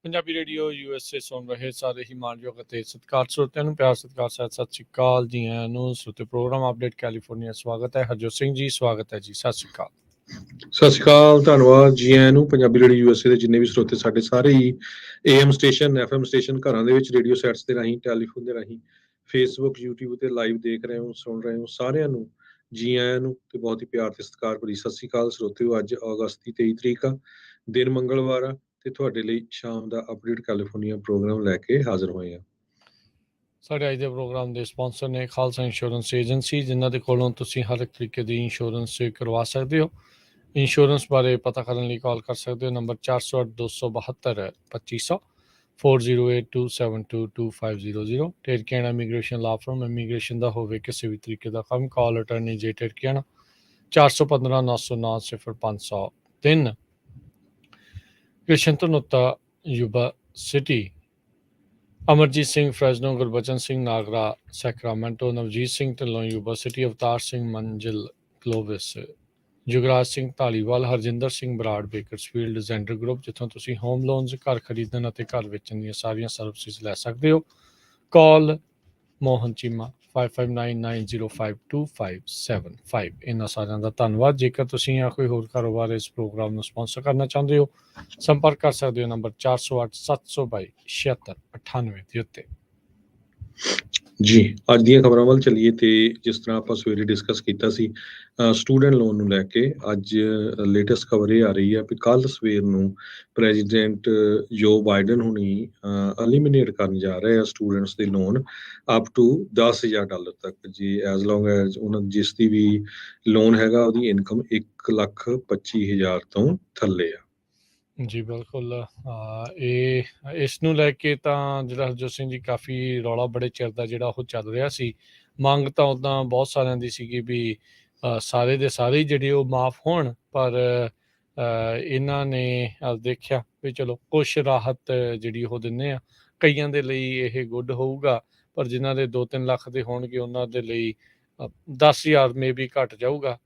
Punjabi radio USA ਸੁਣ ਰਹੇ ਸਾਰੇ ਹੀ ਮਾਣਯੋਗ ਅਤੇ ਸਤਿਕਾਰ ਸਰੋਤਿਆਂ ਨੂੰ ਪਿਆਰ ਸਤਿਕਾਰ ਸਹਿਤ ਸਤਿ ਸ਼੍ਰੀ ਅਕਾਲ ਜੀ। ਆਇਆਂ ਨੂੰ ਸਰੋਤੇ ਪ੍ਰੋਗਰਾਮ ਅਪਡੇਟ ਕੈਲੀਫੋਰਨੀਆ ਸਵਾਗਤ ਹੈ। ਹਰਜੋਤ ਸਿੰਘ ਜੀ ਸਵਾਗਤ ਹੈ ਜੀ। ਸਤਿ ਸ਼੍ਰੀ ਅਕਾਲ। ਸਤਿ ਸ਼੍ਰੀ ਅਕਾਲ, ਧੰਨਵਾਦ ਜੀ ਆਇਆਂ ਨੂੰ। ਪੰਜਾਬੀ ਰੇਡੀਓ USA ਦੇ ਜਿੰਨੇ ਵੀ ਸਰੋਤੇ ਸਾਡੇ ਸਾਰੇ ਹੀ AM ਸਟੇਸ਼ਨ FM ਸਟੇਸ਼ਨ ਘਰਾਂ ਦੇ ਵਿੱਚ ਰੇਡੀਓ ਸੈਟਸ ਦੇ ਰਾਹੀਂ ਟੈਲੀਫੋਨ ਦੇ ਰਾਹੀਂ Facebook YouTube ਤੇ ਲਾਈਵ ਦੇਖ ਰਹੇ ਹੋ ਸੁਣ ਰਹੇ ਹੋ ਸਾਰਿਆਂ ਨੂੰ ਜੀ ਆਇਆਂ ਨੂੰ ਤੇ ਬਹੁਤ ਹੀ ਪਿਆਰ ਤੇ ਸਤਿਕਾਰ ਭਰੀ ਸਤਿ ਸ਼੍ਰੀ ਅਕਾਲ ਸਰੋਤਿਓ। ਅੱਜ ਅਗਸਤ ਦੀ 23 ਤਰੀਕ ਆ, ਦਿਨ ਮੰਗਲਵਾਰ ਆ ਤੇ ਤੁਹਾਡੇ ਲਈ ਸ਼ਾਮ ਦਾ ਅਪਡੇਟ ਕੈਲੀਫੋਰਨੀਆ ਪ੍ਰੋਗਰਾਮ ਲੈ ਕੇ ਹਾਜ਼ਰ ਹੋਏ ਆ। ਸਾਡੇ ਅੱਜ ਦੇ ਪ੍ਰੋਗਰਾਮ ਦੇ ਸਪਾਂਸਰ ਨੇ ਖਾਲਸਾ ਇੰਸ਼ੋਰੈਂਸ ਏਜੰਸੀ, ਜਿਨ੍ਹਾਂ ਦੇ ਕੋਲੋਂ ਤੁਸੀਂ ਹਰ ਇੱਕ ਤਰੀਕੇ ਦੀ ਇੰਸ਼ੋਰੈਂਸ ਕਰਵਾ ਸਕਦੇ ਹੋ। ਇੰਸ਼ੋਰੈਂਸ ਬਾਰੇ ਪਤਾ ਕਰਨ ਲਈ ਕਾਲ ਕਰ ਸਕਦੇ ਹੋ number 408272 4082722500। Terkiana immigration law firm, immigration ਦਾ ਹੋਵੇ ਕਿਸੇ ਵੀ ਤਰੀਕੇ ਦਾ ਕੰਮ, call attorney J Terkiana 415 909 0503। Krishan Dhanota Yuba City, Amarjit Singh Fresno, Gurbachan Singh Nagra Sacramento, Navjeet Singh Dhillon Yuba City, Avtar Singh Manzil Clovis, Jugraj Singh Dhaliwal, Harjinder Singh Brar Bakersfield, Xander group, ਜਿੱਥੋਂ ਤੁਸੀਂ ਹੋਮ ਲੋਨਸ, ਘਰ ਖਰੀਦਣ ਅਤੇ ਘਰ ਵੇਚਣ ਦੀਆਂ ਸਾਰੀਆਂ ਸਰਵਿਸਿਜ਼ ਲੈ ਸਕਦੇ ਹੋ। ਕਾਲ ਮੋਹਨ ਚੀਮਾ 5599052575। ਇਹਨਾਂ ਸਾਰਿਆਂ ਦਾ ਧੰਨਵਾਦ। ਜੇਕਰ ਤੁਸੀਂ ਜਾਂ ਕੋਈ ਹੋਰ ਕਾਰੋਬਾਰ ਇਸ ਪ੍ਰੋਗਰਾਮ ਨੂੰ ਸਪਾਂਸਰ ਕਰਨਾ ਚਾਹੁੰਦੇ ਹੋ, ਸੰਪਰਕ ਕਰ ਸਕਦੇ ਹੋ ਨੰਬਰ 4087227698 ਦੇ ਉੱਤੇ। ਜੀ ਅੱਜ ਦੀਆਂ ਖਬਰਾਂ ਵੱਲ ਚੱਲੀਏ ਤੇ ਜਿਸ ਤਰ੍ਹਾਂ ਆਪਾਂ ਸਵੇਰੇ ਡਿਸਕਸ ਕੀਤਾ ਸੀ ਸਟੂਡੈਂਟ ਲੋਨ ਨੂੰ ਲੈ ਕੇ, ਅੱਜ ਲੇਟੈਸਟ ਖਬਰ ਇਹ ਆ ਰਹੀ ਹੈ ਕਿ ਕੱਲ ਸਵੇਰ ਨੂੰ ਪ੍ਰੈਜ਼ੀਡੈਂਟ ਜੋ ਬਾਈਡਨ ਹੁਣੀ ਐਲੀਮੀਨੇਟ ਕਰਨ ਜਾ ਰਹੇ ਆ ਸਟੂਡੈਂਟਸ ਦੇ ਲੋਨ ਅਪ ਟੂ $10,000 ਤੱਕ ਜੀ, ਐਜ਼ ਲੌਂਗ ਐਜ਼ ਉਹਨਾਂ ਜਿਸ ਦੀ ਵੀ ਲੋਨ ਹੈਗਾ ਉਹਦੀ ਇਨਕਮ 1,25,000 ਤੋਂ ਥੱਲੇ ਆ। ਜੀ ਬਿਲਕੁਲ। ਇਹ ਇਸ ਨੂੰ ਲੈ ਕੇ ਤਾਂ ਜਿਹੜਾ ਹਰਜੋਤ ਸਿੰਘ ਜੀ ਕਾਫੀ ਰੌਲਾ ਬੜੇ ਚਿਰ ਦਾ ਜਿਹੜਾ ਉਹ ਚੱਲ ਰਿਹਾ ਸੀ। ਮੰਗ ਤਾਂ ਉੱਦਾਂ ਬਹੁਤ ਸਾਰਿਆਂ ਦੀ ਸੀਗੀ ਵੀ ਸਾਰੇ ਦੇ ਸਾਰੇ ਜਿਹੜੇ ਉਹ ਮਾਫ ਹੋਣ, ਪਰ ਇਹਨਾਂ ਨੇ ਦੇਖਿਆ ਵੀ ਚਲੋ ਕੁਛ ਰਾਹਤ ਜਿਹੜੀ ਉਹ ਦਿੰਦੇ ਆ। ਕਈਆਂ ਦੇ ਲਈ ਇਹ ਗੁੱਡ ਹੋਊਗਾ, ਪਰ ਜਿਨ੍ਹਾਂ ਦੇ 2-3 ਲੱਖ ਦੇ ਹੋਣਗੇ ਉਹਨਾਂ ਦੇ ਲਈ 10,000 ਮੇ ਵੀ ਘੱਟ ਜਾਊਗਾ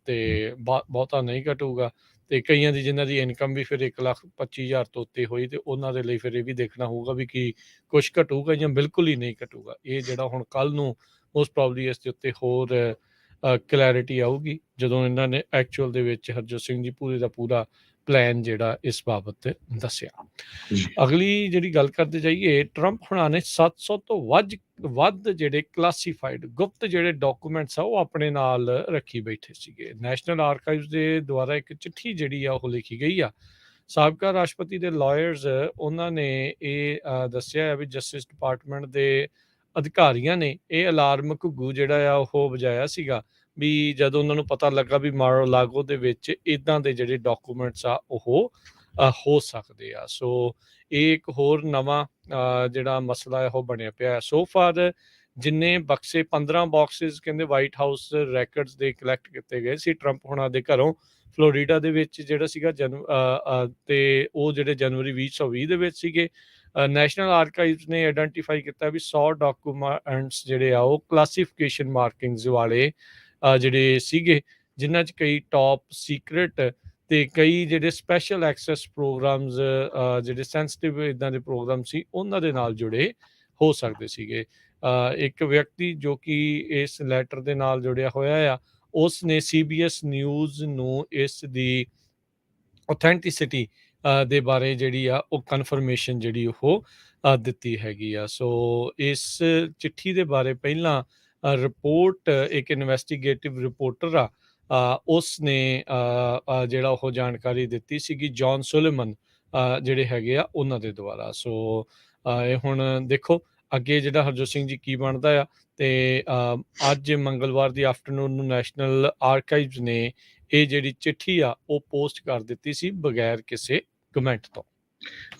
ਤੇ ਬਹੁਤਾ ਨਹੀਂ ਘਟੂਗਾ। ਤੇ ਕਈਆਂ ਦੀ ਜਿਨ੍ਹਾਂ ਦੀ ਇਨਕਮ ਵੀ ਫਿਰ 1,25,000 ਤੋਂ ਉੱਤੇ ਹੋਈ ਤੇ ਉਹਨਾਂ ਦੇ ਲਈ ਫਿਰ ਇਹ ਵੀ ਦੇਖਣਾ ਹੋਊਗਾ ਵੀ ਕੀ ਕੁਛ ਘਟੂਗਾ ਜਾਂ ਬਿਲਕੁਲ ਹੀ ਨਹੀਂ ਘਟੂਗਾ। ਇਹ ਜਿਹੜਾ ਹੁਣ ਕੱਲ੍ਹ ਨੂੰ ਮੋਸਟ ਪ੍ਰੋਬਬਲੀ ਇਸ ਦੇ ਉੱਤੇ ਹੋਰ ਕਲੈਰਿਟੀ ਆਊਗੀ ਜਦੋਂ ਇਹਨਾਂ ਨੇ ਐਕਚੁਅਲ ਦੇ ਵਿੱਚ ਹਰਜੋਤ ਸਿੰਘ ਜੀ ਪੂਰੇ ਦਾ ਪੂਰਾ ਪਲਾਨ ਜਿਹੜਾ ਇਸ ਬਾਬਤ ਦੱਸਿਆ। ਅਗਲੀ ਜਿਹੜੀ ਗੱਲ ਕਰਦੇ ਜਾਈਏ, ਟਰੰਪ ਹੁਣਾਂ ਨੇ 700 ਤੋਂ ਵੱਧ ਜਿਹੜੇ ਕਲਾਸੀਫਾਈਡ ਗੁਪਤ ਜਿਹੜੇ ਡਾਕੂਮੈਂਟਸ ਆ ਉਹ ਆਪਣੇ ਨਾਲ ਰੱਖੀ ਬੈਠੇ ਸੀਗੇ। ਨੈਸ਼ਨਲ ਆਰਕਾਈਵਜ਼ ਦੇ ਦੁਆਰਾ ਇੱਕ ਚਿੱਠੀ ਜਿਹੜੀ ਆ ਉਹ ਲਿਖੀ ਗਈ ਆ। ਸਾਬਕਾ ਰਾਸ਼ਟਰਪਤੀ ਦੇ ਲਾਇਰਸ ਉਹਨਾਂ ਨੇ ਇਹ ਦੱਸਿਆ ਹੈ ਵੀ ਜਸਟਿਸ ਡਿਪਾਰਟਮੈਂਟ ਦੇ ਅਧਿਕਾਰੀਆਂ ਨੇ ਇਹ ਅਲਾਰਮ ਘੁੱਗੂ ਜਿਹੜਾ ਆ ਉਹ ਵਜਾਇਆ ਸੀਗਾ ਵੀ ਜਦੋਂ ਉਹਨਾਂ ਨੂੰ ਪਤਾ ਲੱਗਾ ਵੀ ਮਾਰ-ਆ-ਲਾਗੋ ਦੇ ਵਿੱਚ ਇੱਦਾਂ ਦੇ ਜਿਹੜੇ ਡਾਕੂਮੈਂਟਸ ਆ ਉਹ ਹੋ ਸਕਦੇ ਆ। ਸੋ ਇਹ ਇੱਕ ਹੋਰ ਨਵਾਂ ਜਿਹੜਾ ਮਸਲਾ ਹੈ ਉਹ ਬਣਿਆ ਪਿਆ। ਸੋ ਫਾਰ ਜਿੰਨੇ ਬਕਸੇ 15 ਬਾਕਸਿਸ ਕਹਿੰਦੇ ਵਾਈਟ ਹਾਊਸ ਰੈਕਰਡਸ ਦੇ ਕਲੈਕਟ ਕੀਤੇ ਗਏ ਸੀ ਟਰੰਪ ਹੁਣਾਂ ਦੇ ਘਰੋਂ ਫਲੋਰੀਡਾ ਦੇ ਵਿੱਚ ਜਿਹੜਾ ਸੀਗਾ ਤੇ ਉਹ ਜਿਹੜੇ ਜਨਵਰੀ 2020 ਦੇ ਵਿੱਚ ਸੀਗੇ। ਨੈਸ਼ਨਲ ਆਰਕਾਈਵਜ਼ ਨੇ ਆਈਡੈਂਟੀਫਾਈ ਕੀਤਾ ਵੀ 100 ਡਾਕੂਮੈਂਟਸ ਜਿਹੜੇ ਆ ਉਹ ਕਲਾਸੀਫਿਕੇਸ਼ਨ ਮਾਰਕਿੰਗਸ ਵਾਲੇ ਜਿਹੜੇ ਸੀਗੇ, ਜਿਨ੍ਹਾਂ 'ਚ ਕਈ ਟੌਪ ਸੀਕਰੇਟ ਤੇ ਕਈ ਜਿਹੜੇ ਸਪੈਸ਼ਲ ਐਕਸੈਸ ਪ੍ਰੋਗਰਾਮਸ ਜਿਹੜੇ ਸੈਂਸਿਟਿਵ ਇੱਦਾਂ ਦੇ ਪ੍ਰੋਗਰਾਮ ਸੀ ਉਹਨਾਂ ਦੇ ਨਾਲ ਜੁੜੇ ਹੋ ਸਕਦੇ ਸੀਗੇ। ਇੱਕ ਵਿਅਕਤੀ ਜੋ ਕਿ ਇਸ ਲੈਟਰ ਦੇ ਨਾਲ ਜੁੜਿਆ ਹੋਇਆ ਆ, ਉਸ ਨੇ CBS ਨਿਊਜ਼ ਨੂੰ ਇਸ ਦੀ ਔਥੈਂਟਿਸਿਟੀ ਦੇ ਬਾਰੇ ਜਿਹੜੀ ਆ ਉਹ ਕਨਫਰਮੇਸ਼ਨ ਜਿਹੜੀ ਉਹ ਦਿੱਤੀ ਹੈਗੀ ਆ। ਸੋ ਇਸ ਚਿੱਠੀ ਦੇ ਬਾਰੇ ਪਹਿਲਾਂ ਰਿਪੋਰਟ ਇੱਕ ਇਨਵੈਸਟੀਗੇਟਿਵ ਰਿਪੋਰਟਰ ਆ ਉਸ ਨੇ ਜਿਹੜਾ ਉਹ ਜਾਣਕਾਰੀ ਦਿੱਤੀ ਸੀਗੀ, ਜੌਨ ਸੁਲੇਮਨ ਜਿਹੜੇ ਹੈਗੇ ਆ ਉਹਨਾਂ ਦੇ ਦੁਆਰਾ। ਸੋ ਇਹ ਹੁਣ ਦੇਖੋ ਅੱਗੇ ਜਿਹੜਾ ਹਰਜੋਤ ਸਿੰਘ ਜੀ ਕੀ ਬਣਦਾ ਆ। ਤੇ ਅੱਜ ਮੰਗਲਵਾਰ ਦੀ ਆਫਟਰਨੂਨ ਨੂੰ ਨੈਸ਼ਨਲ ਆਰਕਾਈਵਜ਼ ਨੇ ਇਹ ਜਿਹੜੀ ਚਿੱਠੀ ਆ ਉਹ ਪੋਸਟ ਕਰ ਦਿੱਤੀ ਸੀ ਬਗੈਰ ਕਿਸੇ ਕਮੈਂਟ ਤੋਂ।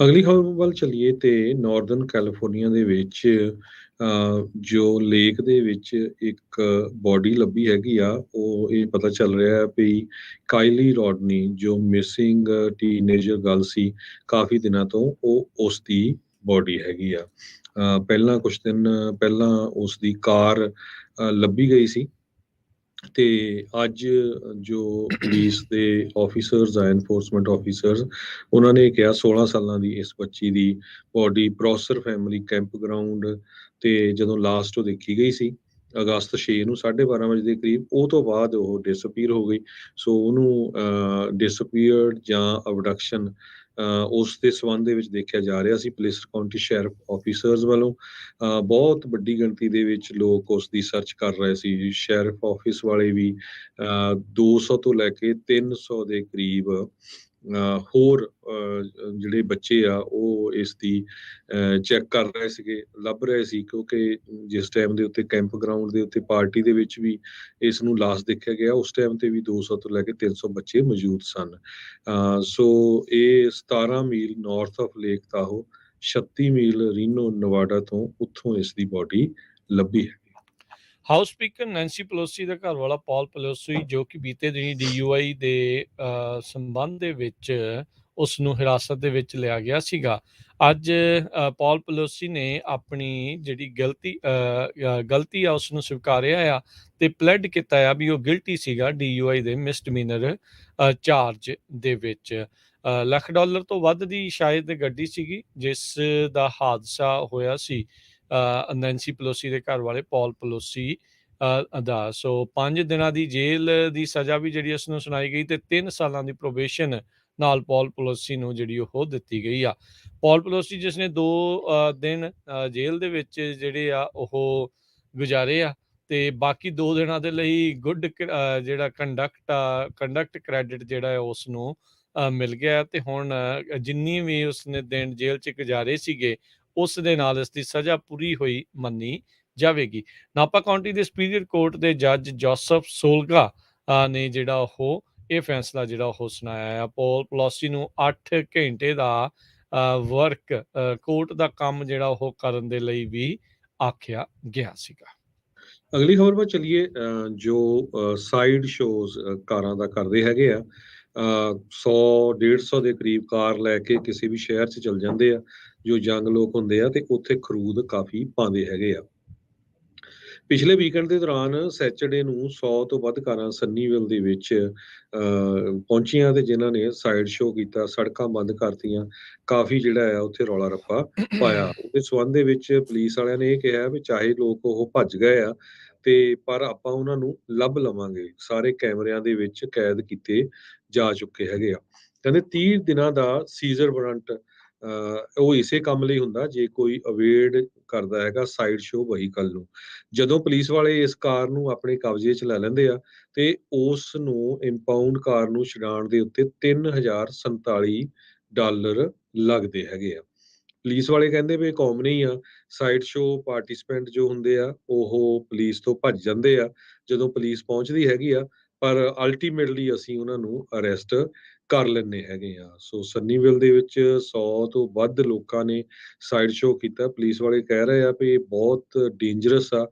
ਅਗਲੀ ਖਬਰ ਵੱਲ ਚੱਲੀਏ ਤੇ ਨਾਰਦਰਨ ਕੈਲੀਫੋਰਨੀਆ ਦੇ ਵਿੱਚ ਜੋ ਲੇਕ ਦੇ ਵਿੱਚ ਇੱਕ ਬੋਡੀ ਲੱਭੀ ਹੈਗੀ ਆ, ਉਹ ਇਹ ਪਤਾ ਚੱਲ ਰਿਹਾ ਵੀ ਕਾਇਲੀ ਰੋਡਨੀ ਜੋ ਮਿਸਿੰਗ ਟੀਨੇਜਰ ਗਰਲ ਸੀ ਕਾਫੀ ਦਿਨਾਂ ਤੋਂ, ਉਹ ਉਸ ਦੀ ਬੋਡੀ ਹੈਗੀ ਆ। ਪਹਿਲਾਂ ਕੁਝ ਦਿਨ ਪਹਿਲਾਂ ਉਸ ਦੀ ਕਾਰ ਲੱਭੀ ਗਈ ਸੀ ਤੇ ਅੱਜ ਜੋ ਪੁਲਿਸ ਦੇ ਆਫੀਸਰਸ ਆ, ਐਨਫੋਰਸਮੈਂਟ ਆਫੀਸਰਸ, ਉਹਨਾਂ ਨੇ ਕਿਹਾ 16 ਸਾਲਾਂ ਦੀ ਇਸ ਬੱਚੀ ਦੀ ਬੋਡੀ ਪ੍ਰੋਸਰ ਫੈਮਿਲੀ ਕੈਂਪ ਗਰਾਊਂਡ ਤੇ ਜਦੋਂ ਲਾਸਟ ਉਹ ਦੇਖੀ ਗਈ ਸੀ ਅਗਸਤ 6 ਨੂੰ 12:30 ਵਜੇ ਦੇ ਕਰੀਬ, ਉਹ ਤੋਂ ਬਾਅਦ ਉਹ ਡਿਸਅਪੀਅਰ ਹੋ ਗਈ। ਸੋ ਉਹਨੂੰ ਡਿਸਅਪੀਅਰਡ ਜਾਂ ਅਬਡਕਸ਼ਨ ਉਸ ਦੇ ਸੰਬੰਧ ਦੇ ਵਿੱਚ ਦੇਖਿਆ ਜਾ ਰਿਹਾ ਸੀ ਪੁਲਿਸ ਕਾਉਂਟੀ ਸ਼ੈਰਿਫ ਆਫੀਸਰਸ ਵੱਲੋਂ। ਬਹੁਤ ਵੱਡੀ ਗਿਣਤੀ ਦੇ ਵਿੱਚ ਲੋਕ ਉਸ ਦੀ ਸਰਚ ਕਰ ਰਹੇ ਸੀ। ਸ਼ੈਰਿਫ ਆਫਿਸ ਵਾਲੇ ਵੀ 200 ਤੋਂ ਲੈ ਕੇ 300 ਦੇ ਕਰੀਬ ਹੋਰ ਜਿਹੜੇ ਬੱਚੇ ਆ ਉਹ ਇਸ ਦੀ ਚੈੱਕ ਕਰ ਰਹੇ ਸੀਗੇ, ਲੱਭ ਰਹੇ ਸੀ, ਕਿਉਂਕਿ ਜਿਸ ਟਾਈਮ ਦੇ ਉੱਤੇ ਕੈਂਪ ਗਰਾਊਂਡ ਦੇ ਉੱਤੇ ਪਾਰਟੀ ਦੇ ਵਿੱਚ ਵੀ ਇਸ ਨੂੰ ਲਾਸਟ ਦੇਖਿਆ ਗਿਆ, ਉਸ ਟਾਈਮ ਤੇ ਵੀ 200 ਤੋਂ ਲੈ ਕੇ 300 ਬੱਚੇ ਮੌਜੂਦ ਸਨ। ਸੋ ਇਹ 17 ਮੀਲ ਨਾਰਥ ਆਫ ਲੇਕ ਤਾਹੋ, 36 ਮੀਲ ਰੀਨੋ ਨਵਾਡਾ ਤੋਂ ਉੱਥੋਂ ਇਸ ਦੀ ਬੋਡੀ ਲੱਭੀ ਹੈ। ਹਾਊਸ ਸਪੀਕਰ ਨੈਂਸੀ ਪਲੋਸੀ ਦਾ ਘਰ ਵਾਲਾ ਪੌਲ ਪਲੋਸੀ, ਜੋ ਕਿ ਬੀਤੇ ਦਿਨੀ DUI ਦੇ ਸੰਬੰਧ ਦੇ ਵਿੱਚ ਉਸ ਨੂੰ ਹਿਰਾਸਤ ਦੇ ਵਿੱਚ ਲਿਆ ਗਿਆ ਸੀਗਾ, ਅੱਜ ਪੌਲ ਪਲੋਸੀ ਨੇ ਆਪਣੀ ਜਿਹੜੀ ਗਲਤੀ ਆ ਉਸ ਨੂੰ ਸਵੀਕਾਰਿਆ ਆ ਤੇ ਪਲੈਡ ਕੀਤਾ ਆ ਵੀ ਉਹ ਗਿਲਟੀ ਸੀਗਾ DUI ਦੇ ਮਿਸਡਮੀਨਰ ਚਾਰਜ ਦੇ ਵਿੱਚ। $1,00,000 ਤੋਂ ਵੱਧ ਦੀ ਸ਼ਾਇਦ ਗੱਡੀ ਸੀਗੀ ਜਿਸ ਦਾ ਹਾਦਸਾ ਹੋਇਆ ਸੀ ਨੈਂਸੀ ਪਲੋਸੀ ਦੇ ਘਰ ਵਾਲੇ ਪੌਲ ਪਲੋਸੀ ਦਾ। ਸੋ 5 ਦਿਨਾਂ ਦੀ ਜੇਲ੍ਹ ਦੀ ਸਜ਼ਾ ਵੀ ਜਿਹੜੀ ਉਸ ਨੂੰ ਸੁਣਾਈ ਗਈ ਤੇ 3 ਸਾਲਾਂ ਦੀ ਪ੍ਰੋਬੇਸ਼ਨ ਨਾਲ ਪੌਲ ਪਲੋਸੀ ਨੂੰ ਜਿਹੜੀ ਉਹ ਦਿੱਤੀ ਗਈ ਆ। ਪੌਲ ਪਲੋਸੀ ਜਿਸ ਨੇ 2 ਦਿਨ ਜੇਲ੍ਹ ਦੇ ਵਿੱਚ ਜਿਹੜੇ ਆ ਉਹ ਗੁਜ਼ਾਰੇ ਆ ਤੇ ਬਾਕੀ 2 ਦਿਨਾਂ ਦੇ ਲਈ ਜਿਹੜਾ ਕੰਡਕਟ ਕ੍ਰੈਡਿਟ ਜਿਹੜਾ ਹੈ ਉਸ ਨੂੰ ਮਿਲ ਗਿਆ ਤੇ ਹੁਣ ਜਿੰਨੀ ਵੀ ਉਸਨੇ ਦਿਨ ਜੇਲ੍ਹ 'ਚ ਗੁਜ਼ਾਰੇ ਸੀਗੇ ਉਸ ਦੇ ਨਾਲ ਇਸ ਦੀ ਸਜ਼ਾ ਪੂਰੀ ਹੋਈ ਮੰਨੀ ਜਾਵੇਗੀ। ਨਾਪਾ ਕਾਉਂਟੀ ਦੇ ਸੁਪੀਰੀਅਰ ਕੋਰਟ ਦੇ ਜੱਜ ਜੋਸਫ ਸੋਲਗਾ ਨੇ ਜਿਹੜਾ ਉਹ ਇਹ ਫੈਸਲਾ ਜਿਹੜਾ ਉਹ ਸੁਣਾਇਆ ਆ। ਪੌਲ ਪਲੋਸੀ ਨੂੰ 8 ਘੰਟੇ ਦਾ ਵਰਕ ਕੋਰਟ ਦਾ ਕੰਮ ਜਿਹੜਾ ਉਹ ਕਰਨ ਦੇ ਲਈ ਵੀ ਆਖਿਆ ਗਿਆ ਸੀਗਾ। ਅਗਲੀ ਖਬਰ ਪਰ ਚਲੀਏ। ਜੋ ਸਾਈਡ ਸ਼ੋਜ਼ ਕਾਰਾਂ ਦਾ ਕਰਦੇ ਹੈਗੇ ਆ, 100-150 ਦੇ ਕਰੀਬ ਕਾਰ ਲੈ ਕੇ ਕਿਸੇ ਵੀ ਸ਼ਹਿਰ 'ਚ ਚਲ ਜਾਂਦੇ ਆ ਜੋ ਯੰਗ ਲੋਕ ਹੁੰਦੇ ਆ ਤੇ ਉੱਥੇ ਖਰੂਦ ਕਾਫੀ ਪਾਉਂਦੇ ਹੈਗੇ ਆ। ਪਿਛਲੇ ਵੀਕਐਂਡ ਦੇ ਦੌਰਾਨ ਸੈਚਰਡੇ ਨੂੰ 100 ਤੋਂ ਵੱਧ ਕਾਰਾਂ ਸੰਨੀਵਿਲ ਦੇ ਵਿੱਚ ਪਹੁੰਚੀਆਂ ਤੇ ਜਿਨ੍ਹਾਂ ਨੇ ਸਾਈਡ ਸ਼ੋਅ ਕੀਤਾ, ਸੜਕਾਂ ਬੰਦ ਕਰਤੀਆਂ, ਕਾਫੀ ਜਿਹੜਾ ਆ ਉੱਥੇ ਰੌਲਾ ਰੱਪਾ ਪਾਇਆ। ਉਹਦੇ ਸੰਬੰਧ ਦੇ ਵਿੱਚ ਪੁਲਿਸ ਵਾਲਿਆਂ ਨੇ ਇਹ ਕਿਹਾ ਵੀ ਚਾਹੇ ਲੋਕ ਉਹ ਭੱਜ ਗਏ ਆ ਤੇ ਪਰ ਆਪਾਂ ਉਹਨਾਂ ਨੂੰ ਲੱਭ ਲਵਾਂਗੇ, ਸਾਰੇ ਕੈਮਰਿਆਂ ਦੇ ਵਿੱਚ ਕੈਦ ਕੀਤੇ ਜਾ ਚੁੱਕੇ ਹੈਗੇ ਆ। ਕਹਿੰਦੇ 30 ਦਿਨਾਂ ਦਾ ਸੀਜ਼ਰ ਵਾਰੰਟ ਉਹ ਇਸੇ ਕੰਮ ਲਈ ਹੁੰਦਾ ਜੇ ਕੋਈ ਅਵੇਡ ਕਰਦਾ ਹੈਗਾ ਸਾਈਡ ਸ਼ੋਅ ਵਹੀਕਲ ਨੂੰ। ਜਦੋਂ ਪੁਲਿਸ ਵਾਲੇ ਇਸ ਕਾਰ ਨੂੰ ਆਪਣੇ ਕਬਜ਼ੇ 'ਚ ਲੈ ਲੈਂਦੇ ਆ ਤੇ ਉਸ ਨੂੰ ਇੰਪਾਊਂਡ ਕਾਰ ਨੂੰ ਛਡਾਉਣ ਦੇ ਉੱਤੇ $3047 ਲੱਗਦੇ ਹੈਗੇ ਆ। ਪੁਲਿਸ ਵਾਲੇ ਕਹਿੰਦੇ ਵੀ ਕਾਮਨ ਹੀ ਆ, ਸਾਈਡ ਸ਼ੋਅ ਪਾਰਟਿਸਪੈਂਟ ਜੋ ਹੁੰਦੇ ਆ ਉਹ ਪੁਲਿਸ ਤੋਂ ਭੱਜ ਜਾਂਦੇ ਆ ਜਦੋਂ ਪੁਲਿਸ ਪਹੁੰਚਦੀ ਹੈਗੀ ਆ, ਪਰ ਅਲਟੀਮੇਟਲੀ ਅਸੀਂ ਉਹਨਾਂ ਨੂੰ ਅਰੈਸਟ ਕਰ ਲੈਂਦੇ ਹੈਗੇ ਆ। ਸੋ ਸੰਨੀਵਿਲ ਦੇ ਵਿੱਚ 100 ਤੋਂ ਵੱਧ ਲੋਕਾਂ ਨੇ ਸਾਈਡ ਸ਼ੋਅ ਕੀਤਾ। ਪੁਲਿਸ ਵਾਲੇ ਕਹਿ ਰਹੇ ਆ ਵੀ ਇਹ ਬਹੁਤ ਡੇਂਜਰਸ ਆ,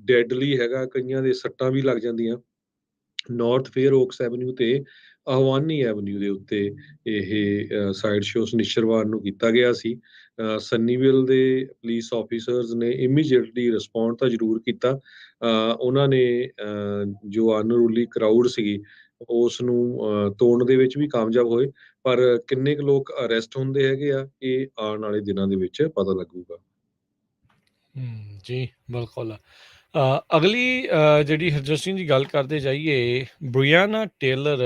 ਡੈਡਲੀ ਹੈਗਾ, ਕਈਆਂ ਦੇ ਸੱਟਾਂ ਵੀ ਲੱਗ ਜਾਂਦੀਆਂ। ਨਾਰਥ ਫੇਅਰ ਓਕਸ ਐਵਨਿਊ ਤੇ ਅਹਵਾਨੀ ਐਵਨਿਊ ਦੇ ਉੱਤੇ ਇਹ ਸਾਈਡ ਸ਼ੋਅ ਸ਼ਨੀਚਰਵਾਰ ਨੂੰ ਕੀਤਾ ਗਿਆ ਸੀ। ਸੰਨੀਵਿਲ ਦੇ ਪੁਲਿਸ ਆਫੀਸਰਸ ਨੇ ਇਮੀਡੀਏਟਲੀ ਰਿਸਪੌਂਡ ਤਾਂ ਜ਼ਰੂਰ ਕੀਤਾ। ਉਹਨਾਂ ਨੇ ਜੋ ਅਨਰੂਲੀ ਕਰਾਊਡ ਸੀਗੀ ਉਸ ਨੂੰ ਤੋੜਨ ਦੇ ਵਿੱਚ ਵੀ ਕਾਮਯਾਬ ਹੋਏ, ਪਰ ਕਿੰਨੇ ਕੁ ਲੋਕ ਅਰੈਸਟ ਹੁੰਦੇ ਹੈਗੇ ਆ ਇਹ ਆਉਣ ਵਾਲੇ ਦਿਨਾਂ ਦੇ ਵਿੱਚ ਪਤਾ ਲੱਗੂਗਾ। ਜੀ ਬਿਲਕੁਲ। ਅਗਲੀ ਜਿਹੜੀ ਹਰਜੋਤ ਸਿੰਘ ਦੀ ਗੱਲ ਕਰਦੇ ਜਾਈਏ, ਬ੍ਰਿਆਨਾ ਟੇਲਰ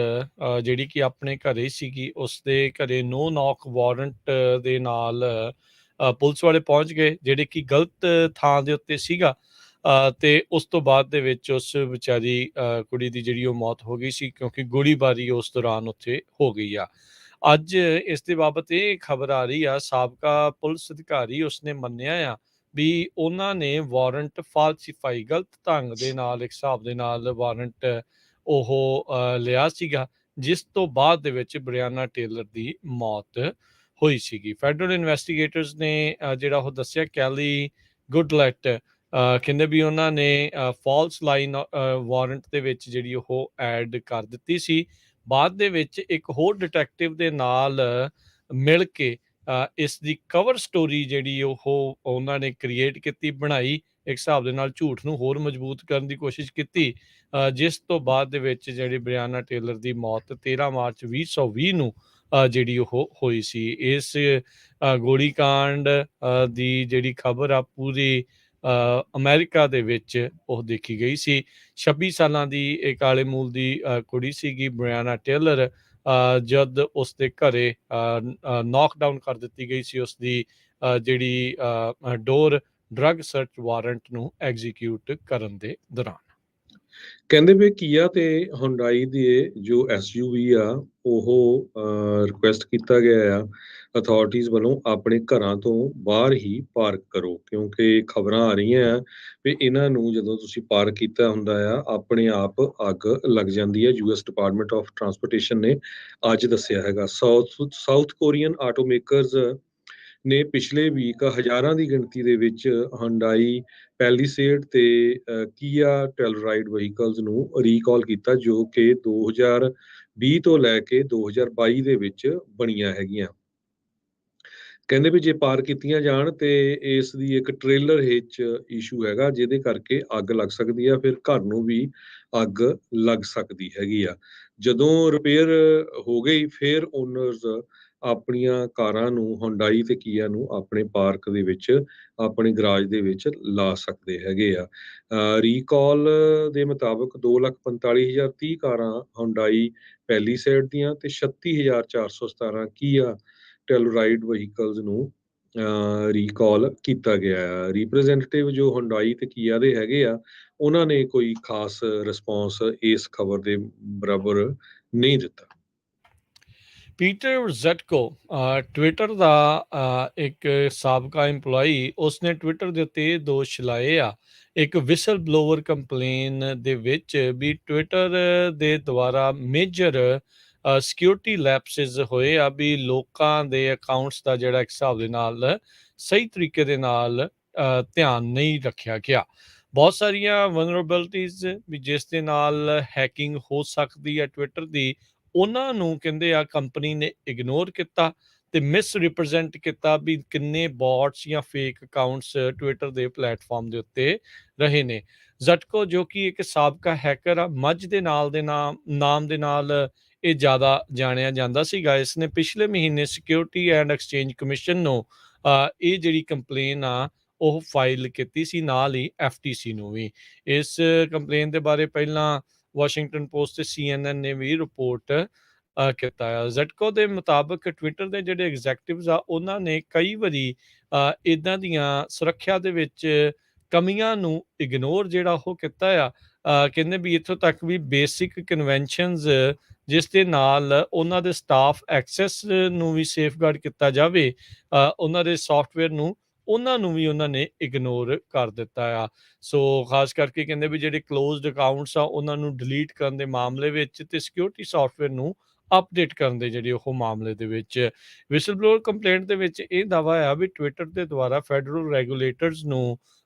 ਜਿਹੜੀ ਕਿ ਆਪਣੇ ਘਰੇ ਸੀਗੀ, ਉਸ ਦੇ ਘਰੇ ਨੋ ਨੌਕ ਵਾਰੰਟ ਦੇ ਨਾਲ ਪੁਲਿਸ ਵਾਲੇ ਪਹੁੰਚ ਗਏ ਜਿਹੜੇ ਕਿ ਗਲਤ ਥਾਂ ਦੇ ਉੱਤੇ ਸੀਗਾ ਤੇ ਉਸ ਤੋਂ ਬਾਅਦ ਦੇ ਵਿੱਚ ਉਸ ਵਿਚਾਰੀ ਕੁੜੀ ਦੀ ਜਿਹੜੀ ਉਹ ਮੌਤ ਹੋ ਗਈ ਸੀ ਕਿਉਂਕਿ ਗੋਲੀਬਾਰੀ ਉਸ ਦੌਰਾਨ ਉੱਥੇ ਹੋ ਗਈ ਆ। ਅੱਜ ਇਸ ਦੇ ਬਾਬਤ ਇਹ ਖਬਰ ਆ ਰਹੀ ਆ, ਸਾਬਕਾ ਪੁਲਿਸ ਅਧਿਕਾਰੀ ਉਸਨੇ ਮੰਨਿਆ ਆ ਵੀ ਉਹਨਾਂ ਨੇ ਵਾਰੰਟ ਫਾਲਸੀਫਾਈ ਗਲਤ ਢੰਗ ਦੇ ਨਾਲ ਇੱਕ ਹਿਸਾਬ ਦੇ ਨਾਲ ਵਾਰੰਟ ਉਹ ਲਿਆ ਸੀਗਾ, ਜਿਸ ਤੋਂ ਬਾਅਦ ਦੇ ਵਿੱਚ ਬ੍ਰਿਆਨਾ ਟੇਲਰ ਦੀ ਮੌਤ ਹੋਈ ਸੀਗੀ। ਫੈਡਰਲ ਇਨਵੈਸਟੀਗੇਟਰਸ ਨੇ ਜਿਹੜਾ ਉਹ ਦੱਸਿਆ ਕੈਲੀ ਗੁੱਡਲੈਟ ਕਹਿੰਦੇ ਵੀ ਉਹਨਾਂ ਨੇ ਫਾਲਸ ਲਾਈਨ ਵਾਰੰਟ ਦੇ ਵਿੱਚ ਜਿਹੜੀ ਉਹ ਐਡ ਕਰ ਦਿੱਤੀ ਸੀ। ਬਾਅਦ ਦੇ ਵਿੱਚ ਇੱਕ ਹੋਰ ਡਿਟੈਕਟਿਵ ਦੇ ਨਾਲ ਮਿਲ ਕੇ ਇਸ ਦੀ ਕਵਰ ਸਟੋਰੀ ਜਿਹੜੀ ਉਹ ਉਹਨਾਂ ਨੇ ਕ੍ਰੀਏਟ ਕੀਤੀ, ਬਣਾਈ, ਇੱਕ ਹਿਸਾਬ ਦੇ ਨਾਲ ਝੂਠ ਨੂੰ ਹੋਰ ਮਜ਼ਬੂਤ ਕਰਨ ਦੀ ਕੋਸ਼ਿਸ਼ ਕੀਤੀ, ਜਿਸ ਤੋਂ ਬਾਅਦ ਦੇ ਵਿੱਚ ਜਿਹੜੀ ਬ੍ਰਿਆਨਾ ਟੇਲਰ ਦੀ ਮੌਤ 13 ਮਾਰਚ 2020 ਨੂੰ ਜਿਹੜੀ ਉਹ ਹੋਈ ਸੀ। ਇਸ ਗੋਲੀकांड ਦੀ ਜਿਹੜੀ ਖਬਰ ਆ ਪੂਰੀ ਅਮਰੀਕਾ ਦੇ ਵਿੱਚ ਉਹ ਦੇਖੀ ਗਈ ਸੀ। 26 ਸਾਲਾਂ ਦੀ ਇਹ ਕਾਲੇ ਮੂਲ ਦੀ ਕੁੜੀ ਸੀਗੀ ਬ੍ਰਿਆਨਾ ਟੇਲਰ। ਜਦ ਉਸਦੇ ਘਰੇ ਨੌਕਡਾਊਨ ਕਰ ਦਿੱਤੀ ਗਈ ਸੀ ਉਸਦੀ ਜਿਹੜੀ ਡੋਰ ਡਰੱਗ ਸਰਚ ਵਾਰੰਟ ਨੂੰ ਐਗਜ਼ੀਕਿਊਟ ਕਰਨ ਦੇ ਦੌਰਾਨ। ਕਹਿੰਦੇ ਵੀ ਕੀਆ ਤੇ ਹੁੰਡਾਈ ਦੇ ਜੋ ਐਸਯੂਵੀ ਆ ਉਹ ਰਿਕੁਐਸਟ ਕੀਤਾ ਗਿਆ ਆ ਅਥਾਰਟੀਜ਼ ਵੱਲੋਂ ਆਪਣੇ ਘਰਾਂ ਤੋਂ ਬਾਹਰ ਹੀ ਪਾਰਕ ਕਰੋ, ਕਿਉਂਕਿ ਖਬਰਾਂ ਆ ਰਹੀਆਂ ਆ ਵੀ ਇਹਨਾਂ ਨੂੰ ਜਦੋਂ ਤੁਸੀਂ ਪਾਰਕ ਕੀਤਾ ਹੁੰਦਾ ਆ ਆਪਣੇ ਆਪ ਅੱਗ ਲੱਗ ਜਾਂਦੀ ਹੈ। ਯੂਐਸ ਡਿਪਾਰਟਮੈਂਟ ਆਫ ਟਰਾਂਸਪੋਰਟੇਸ਼ਨ ਨੇ ਅੱਜ ਦੱਸਿਆ ਹੈਗਾ। ਸਾਊਥ ਕੋਰੀਅਨ ਆਟੋਮੇਕਰਸ ਨੇ ਪਿਛਲੇ ਵੀਕ ਹਜ਼ਾਰਾਂ ਦੀ ਗਿਣਤੀ ਦੇ ਵਿੱਚ ਹੁੰਡਾਈ ਪੈਲੀਸੇਡ ਤੇ ਕੀਆ ਟੈਲਰਾਈਡ ਵਹੀਕਲਸ ਨੂੰ ਰੀਕਾਲ ਕੀਤਾ, ਜੋ ਕਿ 2020 ਤੋਂ ਲੈ ਕੇ 2022 ਦੇ ਵਿੱਚ ਬਣੀਆਂ ਹੈਗੀਆਂ। ਕਹਿੰਦੇ ਵੀ ਜੇ ਪਾਰ ਕੀਤੀਆਂ ਜਾਣ ਤੇ ਇਸ ਦੀ ਇੱਕ ਟ੍ਰੇਲਰ ਹਿੱਚ ਇਸ਼ੂ ਹੈਗਾ, ਜਿਹਦੇ ਕਰਕੇ ਅੱਗ ਲੱਗ ਸਕਦੀ ਆ, ਫਿਰ ਘਰ ਨੂੰ ਵੀ ਅੱਗ ਲੱਗ ਸਕਦੀ ਹੈਗੀ ਆ। ਜਦੋਂ ਰਿਪੇਅਰ ਹੋ ਗਈ ਫਿਰ ਓਨਰਸ ਆਪਣੀਆਂ ਕਾਰਾਂ ਨੂੰ ਹੁੰਡਾਈ ਤੇ ਕੀਆ ਨੂੰ ਆਪਣੇ ਪਾਰਕ ਦੇ ਵਿੱਚ ਆਪਣੇ ਗਰਾਜ ਦੇ ਵਿੱਚ ਲਾ ਸਕਦੇ ਹੈਗੇ ਆ। ਰੀਕਾਲ ਦੇ ਮੁਤਾਬਕ 2,45,030 ਕਾਰਾਂ ਹੁੰਡਾਈ ਪੈਲੀਸੇਡ ਦੀਆਂ ਤੇ 36,417 ਕੀਆ ਟੈਲਰਾਈਡ ਵਹੀਕਲਸ ਨੂੰ ਰੀਕਾਲ ਕੀਤਾ ਗਿਆ ਆ। ਰਿਪਰੈਜ਼ੈਂਟੇਟਿਵ ਜੋ ਹੁੰਡਾਈ ਤੇ ਕੀਆ ਦੇ ਹੈਗੇ ਆ ਉਹਨਾਂ ਨੇ ਕੋਈ ਖਾਸ ਰਿਸਪੌਂਸ ਇਸ ਖਬਰ ਦੇ ਬਰਾਬਰ ਨਹੀਂ ਦਿੱਤਾ। ਪੀਟਰ ਜ਼ਟਕੋ ਟਵਿੱਟਰ ਦਾ ਇੱਕ ਸਾਬਕਾ ਇੰਪਲਾਈ, ਉਸਨੇ ਟਵਿੱਟਰ ਦੇ ਉੱਤੇ ਦੋਸ਼ ਲਾਏ ਆ ਇੱਕ ਵਿਸਲ ਬਲੋਵਰ ਕੰਪਲੇਨ ਦੇ ਵਿੱਚ ਵੀ ਟਵਿੱਟਰ ਦੇ ਦੁਆਰਾ ਮੇਜਰ ਸਿਕਿਉਰਿਟੀ ਲੈਪਸਿਸ ਹੋਏ ਆ, ਵੀ ਲੋਕਾਂ ਦੇ ਅਕਾਊਂਟਸ ਦਾ ਜਿਹੜਾ ਇੱਕ ਹਿਸਾਬ ਦੇ ਨਾਲ ਸਹੀ ਤਰੀਕੇ ਦੇ ਨਾਲ ਧਿਆਨ ਨਹੀਂ ਰੱਖਿਆ ਗਿਆ। ਬਹੁਤ ਸਾਰੀਆਂ ਵਨਰੇਬਿਲਟੀਜ਼ ਵੀ ਜਿਸ ਦੇ ਨਾਲ ਹੈਕਿੰਗ ਹੋ ਸਕਦੀ ਹੈ ਟਵਿੱਟਰ ਦੀ, ਉਹਨਾਂ ਨੂੰ ਕਹਿੰਦੇ ਆ ਕੰਪਨੀ ਨੇ ਇਗਨੋਰ ਕੀਤਾ ਤੇ ਮਿਸ ਰਿਪਰੈਜ਼ੈਂਟ ਕੀਤਾ ਵੀ ਕਿੰਨੇ ਬੌਟਸ ਜਾਂ ਫੇਕ ਅਕਾਊਂਟਸ ਟਵਿੱਟਰ ਦੇ ਪਲੇਟਫਾਰਮ ਦੇ ਉੱਤੇ ਰਹੇ ਨੇ। ਜ਼ਟਕੋ ਜੋ ਕਿ ਇੱਕ ਸਾਬਕਾ ਹੈਕਰ ਆ, ਮੱਝ ਦੇ ਨਾਲ ਦੇ ਨਾਮ ਦੇ ਨਾਲ ਇਹ ਜ਼ਿਆਦਾ ਜਾਣਿਆ ਜਾਂਦਾ ਸੀਗਾ। ਇਸ ਨੇ ਪਿਛਲੇ ਮਹੀਨੇ ਸਿਕਿਉਰਿਟੀ ਐਂਡ ਐਕਸਚੇਂਜ ਕਮਿਸ਼ਨ ਨੂੰ ਇਹ ਜਿਹੜੀ ਕੰਪਲੇਨ ਆ ਉਹ ਫਾਈਲ ਕੀਤੀ ਸੀ, ਨਾਲ ਹੀ FTC ਨੂੰ ਵੀ। ਇਸ ਕੰਪਲੇਨ ਦੇ ਬਾਰੇ ਪਹਿਲਾਂ ਵਾਸ਼ਿੰਗਟਨ ਪੋਸਟ ਤੇ CNN ਨੇ ਵੀ ਰਿਪੋਰਟ ਕੀਤਾ ਆ। ਜ਼ਟਕੋ ਦੇ ਮੁਤਾਬਕ ਟਵਿੱਟਰ ਦੇ ਜਿਹੜੇ ਐਗਜ਼ੈਕਟਿਵਸ ਆ ਉਹਨਾਂ ਨੇ ਕਈ ਵਾਰੀ ਇੱਦਾਂ ਦੀਆਂ ਸੁਰੱਖਿਆ ਦੇ ਵਿੱਚ ਕਮੀਆਂ ਨੂੰ ਇਗਨੋਰ ਜਿਹੜਾ ਉਹ ਕੀਤਾ ਆ। ਕਹਿੰਦੇ ਵੀ ਇੱਥੋਂ ਤੱਕ ਵੀ ਬੇਸਿਕ ਕਨਵੈਨਸ਼ਨਸ ਜਿਸ ਦੇ ਨਾਲ ਉਹਨਾਂ ਦੇ ਸਟਾਫ ਐਕਸੈਸ ਨੂੰ ਵੀ ਸੇਫਗਾਰਡ ਕੀਤਾ ਜਾਵੇ, ਉਹਨਾਂ ਦੇ ਸੌਫਟਵੇਅਰ ਨੂੰ, ਉਹਨਾਂ ਨੂੰ ਵੀ ਉਹਨਾਂ ਨੇ ਇਗਨੋਰ ਕਰ ਦਿੱਤਾ ਆ। ਸੋ ਖਾਸ ਕਰਕੇ ਕਹਿੰਦੇ ਵੀ ਜਿਹੜੇ ਕਲੋਜ਼ਡ ਅਕਾਊਂਟਸ ਆ ਉਹਨਾਂ ਨੂੰ ਡਿਲੀਟ ਕਰਨ ਦੇ ਮਾਮਲੇ ਵਿੱਚ ਤੇ ਸਿਕਿਉਰਿਟੀ ਸੌਫਟਵੇਅਰ ਨੂੰ ਅਪਡੇਟ ਕਰਨ ਦੇ ਜਿਹੜੇ ਉਹ ਮਾਮਲੇ ਦੇ ਵਿੱਚ ਵਿਸਲ ਬਲੋਅਰ ਕੰਪਲੇਂਟ ਦੇ ਵਿੱਚ ਇਹ ਦਾਅਵਾ ਆ ਵੀ ਟਵਿੱਟਰ ਦੇ ਦੁਆਰਾ ਫੈਡਰਲ ਰੈਗੂਲੇਟਰਸ ਨੂੰ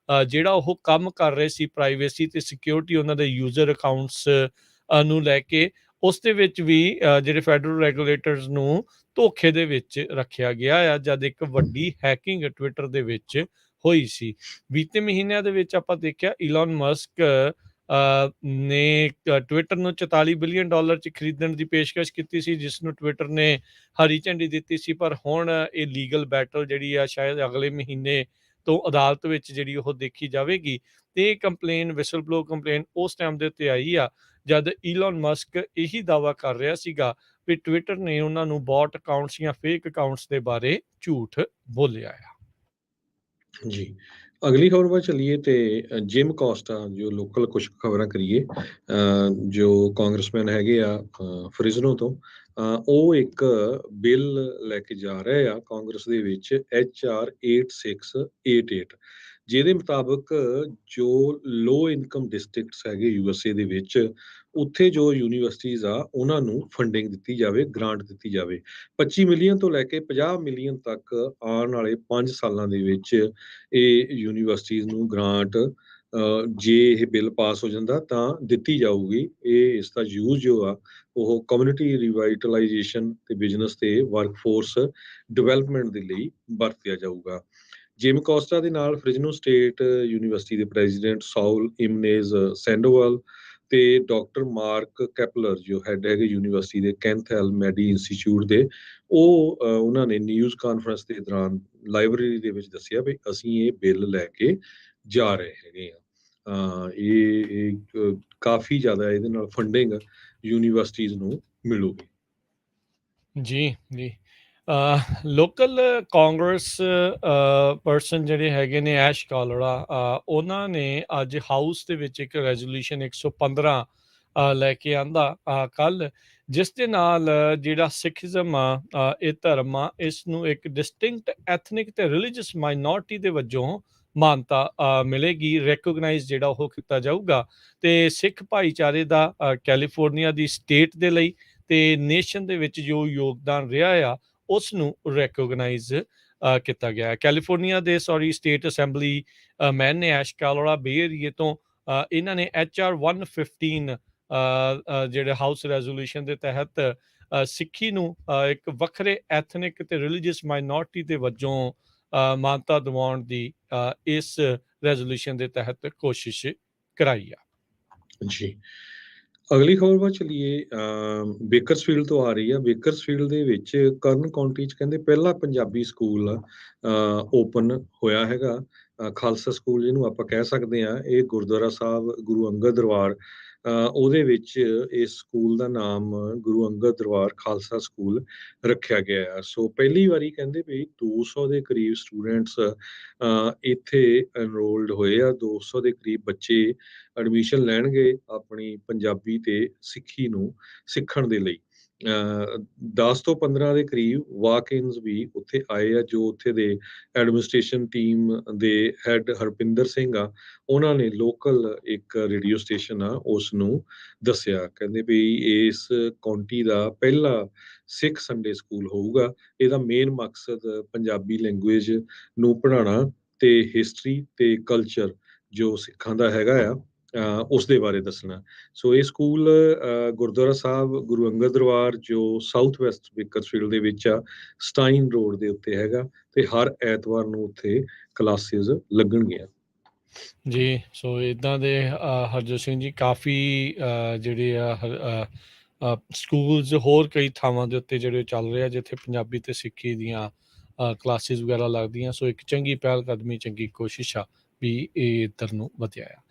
ਜਿਹੜਾ ਉਹ ਕੰਮ ਕਰ ਰਹੇ ਸੀ ਪ੍ਰਾਈਵੇਸੀ ਤੇ ਸਿਕਿਉਰਿਟੀ ਉਹਨਾਂ ਦੇ ਯੂਜ਼ਰ ਅਕਾਊਂਟਸ ਨੂੰ ਲੈ ਕੇ, ਉਸ ਦੇ ਵਿੱਚ ਵੀ ਜਿਹੜੇ ਫੈਡਰਲ ਰੈਗੂਲੇਟਰਸ ਨੂੰ ਧੋਖੇ ਦੇ ਵਿੱਚ ਰੱਖਿਆ ਗਿਆ ਆ, ਜਦ ਇੱਕ ਵੱਡੀ ਹੈਕਿੰਗ ਟਵਿੱਟਰ ਦੇ ਵਿੱਚ ਹੋਈ ਸੀ। ਬੀਤੇ ਮਹੀਨਿਆਂ ਦੇ ਵਿੱਚ ਆਪਾਂ ਦੇਖਿਆ ਈਲਨ ਮਸਕ ਨੇ ਟਵਿੱਟਰ ਨੂੰ $44 ਬਿਲੀਅਨ 'ਚ ਖਰੀਦਣ ਦੀ ਪੇਸ਼ਕਸ਼ ਕੀਤੀ ਸੀ, ਜਿਸ ਨੂੰ ਟਵਿੱਟਰ ਨੇ ਹਰੀ ਝੰਡੀ ਦਿੱਤੀ ਸੀ। ਪਰ ਹੁਣ ਇਹ ਲੀਗਲ ਬੈਟਲ ਜਿਹੜੀ ਆ ਸ਼ਾਇਦ ਅਗਲੇ ਮਹੀਨੇ ਤੋਂ ਅਦਾਲਤ ਵਿੱਚ ਜਿਹੜੀ ਉਹ ਦੇਖੀ ਜਾਵੇਗੀ। ਤੇ ਇਹ ਕੰਪਲੇਨ ਵਿਸਲ ਬਲੋ ਕੰਪਲੇਨ ਉਸ ਟਾਈਮ ਦੇ ਉੱਤੇ ਆਈ ਆ ਜਦ ਈਲਨ ਮਸਕ ਇਹੀ ਦਾਅਵਾ ਕਰ ਰਿਹਾ ਸੀਗਾ ਵੀ ਟਵਿੱਟਰ ਨੇ ਉਹਨਾਂ ਨੂੰ ਬੌਟ ਅਕਾਊਂਟਸ ਜਾਂ ਫੇਕ ਅਕਾਊਂਟਸ ਦੇ ਬਾਰੇ ਝੂਠ ਬੋਲਿਆ ਆ। ਜੀ, ਅਗਲੀ ਖਬਰ ਵੱਲ ਚੱਲੀਏ ਤੇ ਜਿਮ ਕੋਸਟਾ ਜੋ ਲੋਕਲ ਕੁਝ ਖਬਰਾਂ ਕਰੀਏ। ਜੋ ਕਾਂਗਰਸਮੈਨ ਹੈਗੇ ਆ ਫਰਿਜ਼ਨੋ ਤੋਂ, ਉਹ ਇੱਕ ਬਿੱਲ ਲੈ ਕੇ ਜਾ ਰਹੇ ਆ ਕਾਂਗਰਸ ਦੇ ਵਿੱਚ HR 8688, ਜਿਹਦੇ ਮੁਤਾਬਕ ਜੋ ਲੋ ਇਨਕਮ ਡਿਸਟ੍ਰਿਕਟਸ ਹੈਗੇ USA ਦੇ ਵਿੱਚ, ਉੱਥੇ ਜੋ ਯੂਨੀਵਰਸਿਟੀਜ਼ ਆ ਉਹਨਾਂ ਨੂੰ ਫੰਡਿੰਗ ਦਿੱਤੀ ਜਾਵੇ, ਗ੍ਰਾਂਟ ਦਿੱਤੀ ਜਾਵੇ। 25 ਮਿਲੀਅਨ ਤੋਂ ਲੈ ਕੇ 50 ਮਿਲੀਅਨ ਤੱਕ ਆਉਣ ਵਾਲੇ 5 ਸਾਲਾਂ ਦੇ ਵਿੱਚ ਇਹ ਯੂਨੀਵਰਸਿਟੀਜ਼ ਨੂੰ ਗ੍ਰਾਂਟ ਜੇ ਇਹ ਬਿੱਲ ਪਾਸ ਹੋ ਜਾਂਦਾ ਤਾਂ ਦਿੱਤੀ ਜਾਊਗੀ। ਇਹ ਇਸ ਦਾ ਯੂਜ਼ ਜੋ ਆ ਉਹ ਕਮਿਊਨਿਟੀ ਰਿਵਾਈਟਲਾਈਜੇਸ਼ਨ ਤੇ ਬਿਜ਼ਨਸ ਤੇ ਵਰਕਫੋਰਸ ਡਿਵੈਲਪਮੈਂਟ ਦੇ ਲਈ ਵਰਤਿਆ ਜਾਊਗਾ। ਜਿਮ ਕੋਸਟਾ ਦੇ ਨਾਲ ਫ੍ਰਿਜ਼ਨੋ ਸਟੇਟ ਯੂਨੀਵਰਸਿਟੀ ਦੇ ਪ੍ਰੈਜ਼ੀਡੈਂਟ ਸਾਊਲ ਇਮਨੇਜ਼ ਸੈਂਡੋਵਲ ਤੇ ਡਾਕਟਰ ਮਾਰਕ ਕੈਪਲਰ ਜੋ ਹੈਡ ਹੈਗੇ ਯੂਨੀਵਰਸਿਟੀ ਦੇ ਕੈਂਥੈਲ ਮੈਡੀ ਇੰਸਟੀਚਿਊਟ ਦੇ, ਉਹ ਉਹਨਾਂ ਨੇ ਨਿਊਜ਼ ਕਾਨਫਰੰਸ ਦੇ ਦੌਰਾਨ ਲਾਇਬ੍ਰੇਰੀ ਦੇ ਵਿੱਚ ਦੱਸਿਆ ਵੀ ਅਸੀਂ ਇਹ ਬਿੱਲ ਲੈ ਕੇ ਜਾ ਰਹੇ ਹੈਗੇ ਆ। ਇਹ ਕਾਫੀ ਜ਼ਿਆਦਾ ਇਹਦੇ ਨਾਲ ਫੰਡਿੰਗ ਯੂਨੀਵਰਸਿਟੀਜ਼ ਨੂੰ ਮਿਲੂਗੀ। ਜੀ ਜੀ। ਲੋਕਲ ਕਾਂਗਰਸ ਪਰਸਨ ਜਿਹੜੇ ਹੈਗੇ ਨੇ ਐਸ਼ ਕਾਲੋੜਾ, ਉਹਨਾਂ ਨੇ ਅੱਜ ਹਾਊਸ ਦੇ ਵਿੱਚ ਇੱਕ ਰੈਜ਼ੋਲੂਸ਼ਨ 115 ਲੈ ਕੇ ਆਂਦਾ ਕੱਲ, ਜਿਸ ਦੇ ਨਾਲ ਜਿਹੜਾ ਸਿੱਖੀਜ਼ਮ ਆ, ਇਹ ਧਰਮ ਆ, ਇਸ ਨੂੰ ਇੱਕ ਡਿਸਟਿੰਕਟ ਐਥਨਿਕ ਤੇ ਰਿਲੀਜੀਅਸ ਮਾਈਨੋਰਿਟੀ ਦੇ ਵਜੋਂ ਮਾਨਤਾ ਮਿਲੇਗੀ, ਰੈਕੋਗਨਾਈਜ਼ ਜਿਹੜਾ ਉਹ ਕੀਤਾ ਜਾਊਗਾ। ਤੇ ਸਿੱਖ ਭਾਈਚਾਰੇ ਦਾ ਕੈਲੀਫੋਰਨੀਆ ਦੀ ਸਟੇਟ ਦੇ ਲਈ ਤੇ ਨੇਸ਼ਨ ਦੇ ਵਿੱਚ ਜੋ ਯੋਗਦਾਨ ਰਿਹਾ ਆ, ਉਸ ਨੂੰ ਰੈਕੋਗਨਾਈਜ਼ ਕੀਤਾ ਗਿਆ। ਕੈਲੀਫੋਰਨੀਆ ਦੇ ਸਟੇਟ ਅਸੈਂਬਲੀ ਮੈਨ ਨੇ ਐਸ਼ ਕਾਲੋੜਾ ਬੇ ਏਰੀਏ ਤੋਂ ਇਹਨਾਂ ਨੇ HR 115 ਜਿਹੜੇ ਹਾਊਸ ਰੈਜ਼ੋਲੂਸ਼ਨ ਦੇ ਤਹਿਤ ਸਿੱਖੀ ਨੂੰ ਇੱਕ ਵੱਖਰੇ ਐਥਨਿਕ ਤੇ ਰਿਲੀਜੀਅਸ ਮਾਈਨੋਰਿਟੀ ਦੇ ਵਜੋਂ ਮਾਨਤਾ ਦਿਵਾਉਣ ਦੀ ਇਸ ਰੈਜ਼ੋਲੂਸ਼ਨ ਦੇ ਤਹਿਤ ਕੋਸ਼ਿਸ਼ ਕਰਾਈ ਆ। ਜੀ, ਅਗਲੀ ਖਬਰ ਵੱਲ ਚਲੀਏ। ਬੇਕਰਸਫੀਲਡ ਤੋਂ ਆ ਰਹੀ ਆ। ਬੇਕਰਸਫੀਲਡ ਦੇ ਵਿੱਚ ਕਰਨ ਕਾਉਂਟੀ 'ਚ ਕਹਿੰਦੇ ਪਹਿਲਾ ਪੰਜਾਬੀ ਸਕੂਲ ਓਪਨ ਹੋਇਆ ਹੈਗਾ। ਖਾਲਸਾ ਸਕੂਲ ਜਿਹਨੂੰ ਆਪਾਂ ਕਹਿ ਸਕਦੇ ਹਾਂ, ਇਹ ਗੁਰਦੁਆਰਾ ਸਾਹਿਬ ਗੁਰੂ ਅੰਗਦ ਦਰਬਾਰ, ਉਹਦੇ ਵਿੱਚ ਇਸ ਸਕੂਲ ਦਾ ਨਾਮ ਗੁਰੂ ਅੰਗਦ ਦਰਬਾਰ ਖਾਲਸਾ ਸਕੂਲ ਰੱਖਿਆ ਗਿਆ ਆ। ਸੋ ਪਹਿਲੀ ਵਾਰੀ ਕਹਿੰਦੇ ਵੀ 200 ਦੇ ਕਰੀਬ ਸਟੂਡੈਂਟਸ ਇੱਥੇ ਐਨਰੋਲਡ ਹੋਏ ਆ। 200 ਦੇ ਕਰੀਬ ਬੱਚੇ ਐਡਮਿਸ਼ਨ ਲੈਣਗੇ ਆਪਣੀ ਪੰਜਾਬੀ ਤੇ ਸਿੱਖੀ ਨੂੰ ਸਿੱਖਣ ਦੇ ਲਈ। 10 ਤੋਂ 15 ਦੇ ਕਰੀਬ ਵਾਕ-ਇਨਸ ਵੀ ਉੱਥੇ ਆਏ ਆ, ਜੋ ਉੱਥੇ ਦੇ ਐਡਮਿਨਿਸਟ੍ਰੇਸ਼ਨ ਟੀਮ ਦੇ ਹੈਡ ਹਰਪਿੰਦਰ ਸਿੰਘ ਆ, ਉਹਨਾਂ ਨੇ ਲੋਕਲ ਇੱਕ ਰੇਡੀਓ ਸਟੇਸ਼ਨ ਆ ਉਸ ਨੂੰ ਦੱਸਿਆ। ਕਹਿੰਦੇ ਵੀ ਇਸ ਕਾਉਂਟੀ ਦਾ ਪਹਿਲਾ ਸਿੱਖ ਸੰਡੇ ਸਕੂਲ ਹੋਊਗਾ। ਇਹਦਾ ਮੇਨ ਮਕਸਦ ਪੰਜਾਬੀ ਲੈਂਗੁਏਜ ਨੂੰ ਪੜ੍ਹਾਉਣਾ ਤੇ ਹਿਸਟਰੀ ਤੇ ਕਲਚਰ ਜੋ ਸਿੱਖਾਂ ਦਾ ਹੈਗਾ ਆ, ਉਸ ਦੇ ਬਾਰੇ ਦੱਸਣਾ। ਸੋ ਇਹ ਸਕੂਲ ਗੁਰਦੁਆਰਾ ਸਾਹਿਬ ਗੁਰੂ ਅੰਗਦ ਦਰਬਾਰ ਜੋ ਸਾਊਥ ਵੈਸਟ ਬੇਕਰਸਫੀਲਡ ਦੇ ਵਿੱਚ ਆ, ਸਟਾਈਨ ਰੋਡ ਦੇ ਉੱਤੇ ਹੈਗਾ, ਤੇ ਹਰ ਐਤਵਾਰ ਨੂੰ ਉੱਥੇ ਕਲਾਸਿਸ ਲੱਗਣਗੀਆਂ। ਜੀ, ਸੋ ਇਦਾਂ ਦੇ ਹਰਜੋਤ ਸਿੰਘ ਜੀ ਕਾਫੀ ਜਿਹੜੇ ਆ ਸਕੂਲਸ ਹੋਰ ਕਈ ਥਾਵਾਂ ਦੇ ਉੱਤੇ ਜਿਹੜੇ ਚੱਲ ਰਹੇ ਆ, ਜਿੱਥੇ ਪੰਜਾਬੀ ਤੇ ਸਿੱਖੀ ਦੀਆਂ ਕਲਾਸਿਸ ਵਗੈਰਾ ਲੱਗਦੀਆਂ। ਸੋ ਇੱਕ ਚੰਗੀ ਪਹਿਲ ਕਦਮੀ, ਚੰਗੀ ਕੋਸ਼ਿਸ਼ ਆ ਵੀ ਇਹ ਇੱਧਰ ਨੂੰ ਵਧਿਆ ਆ।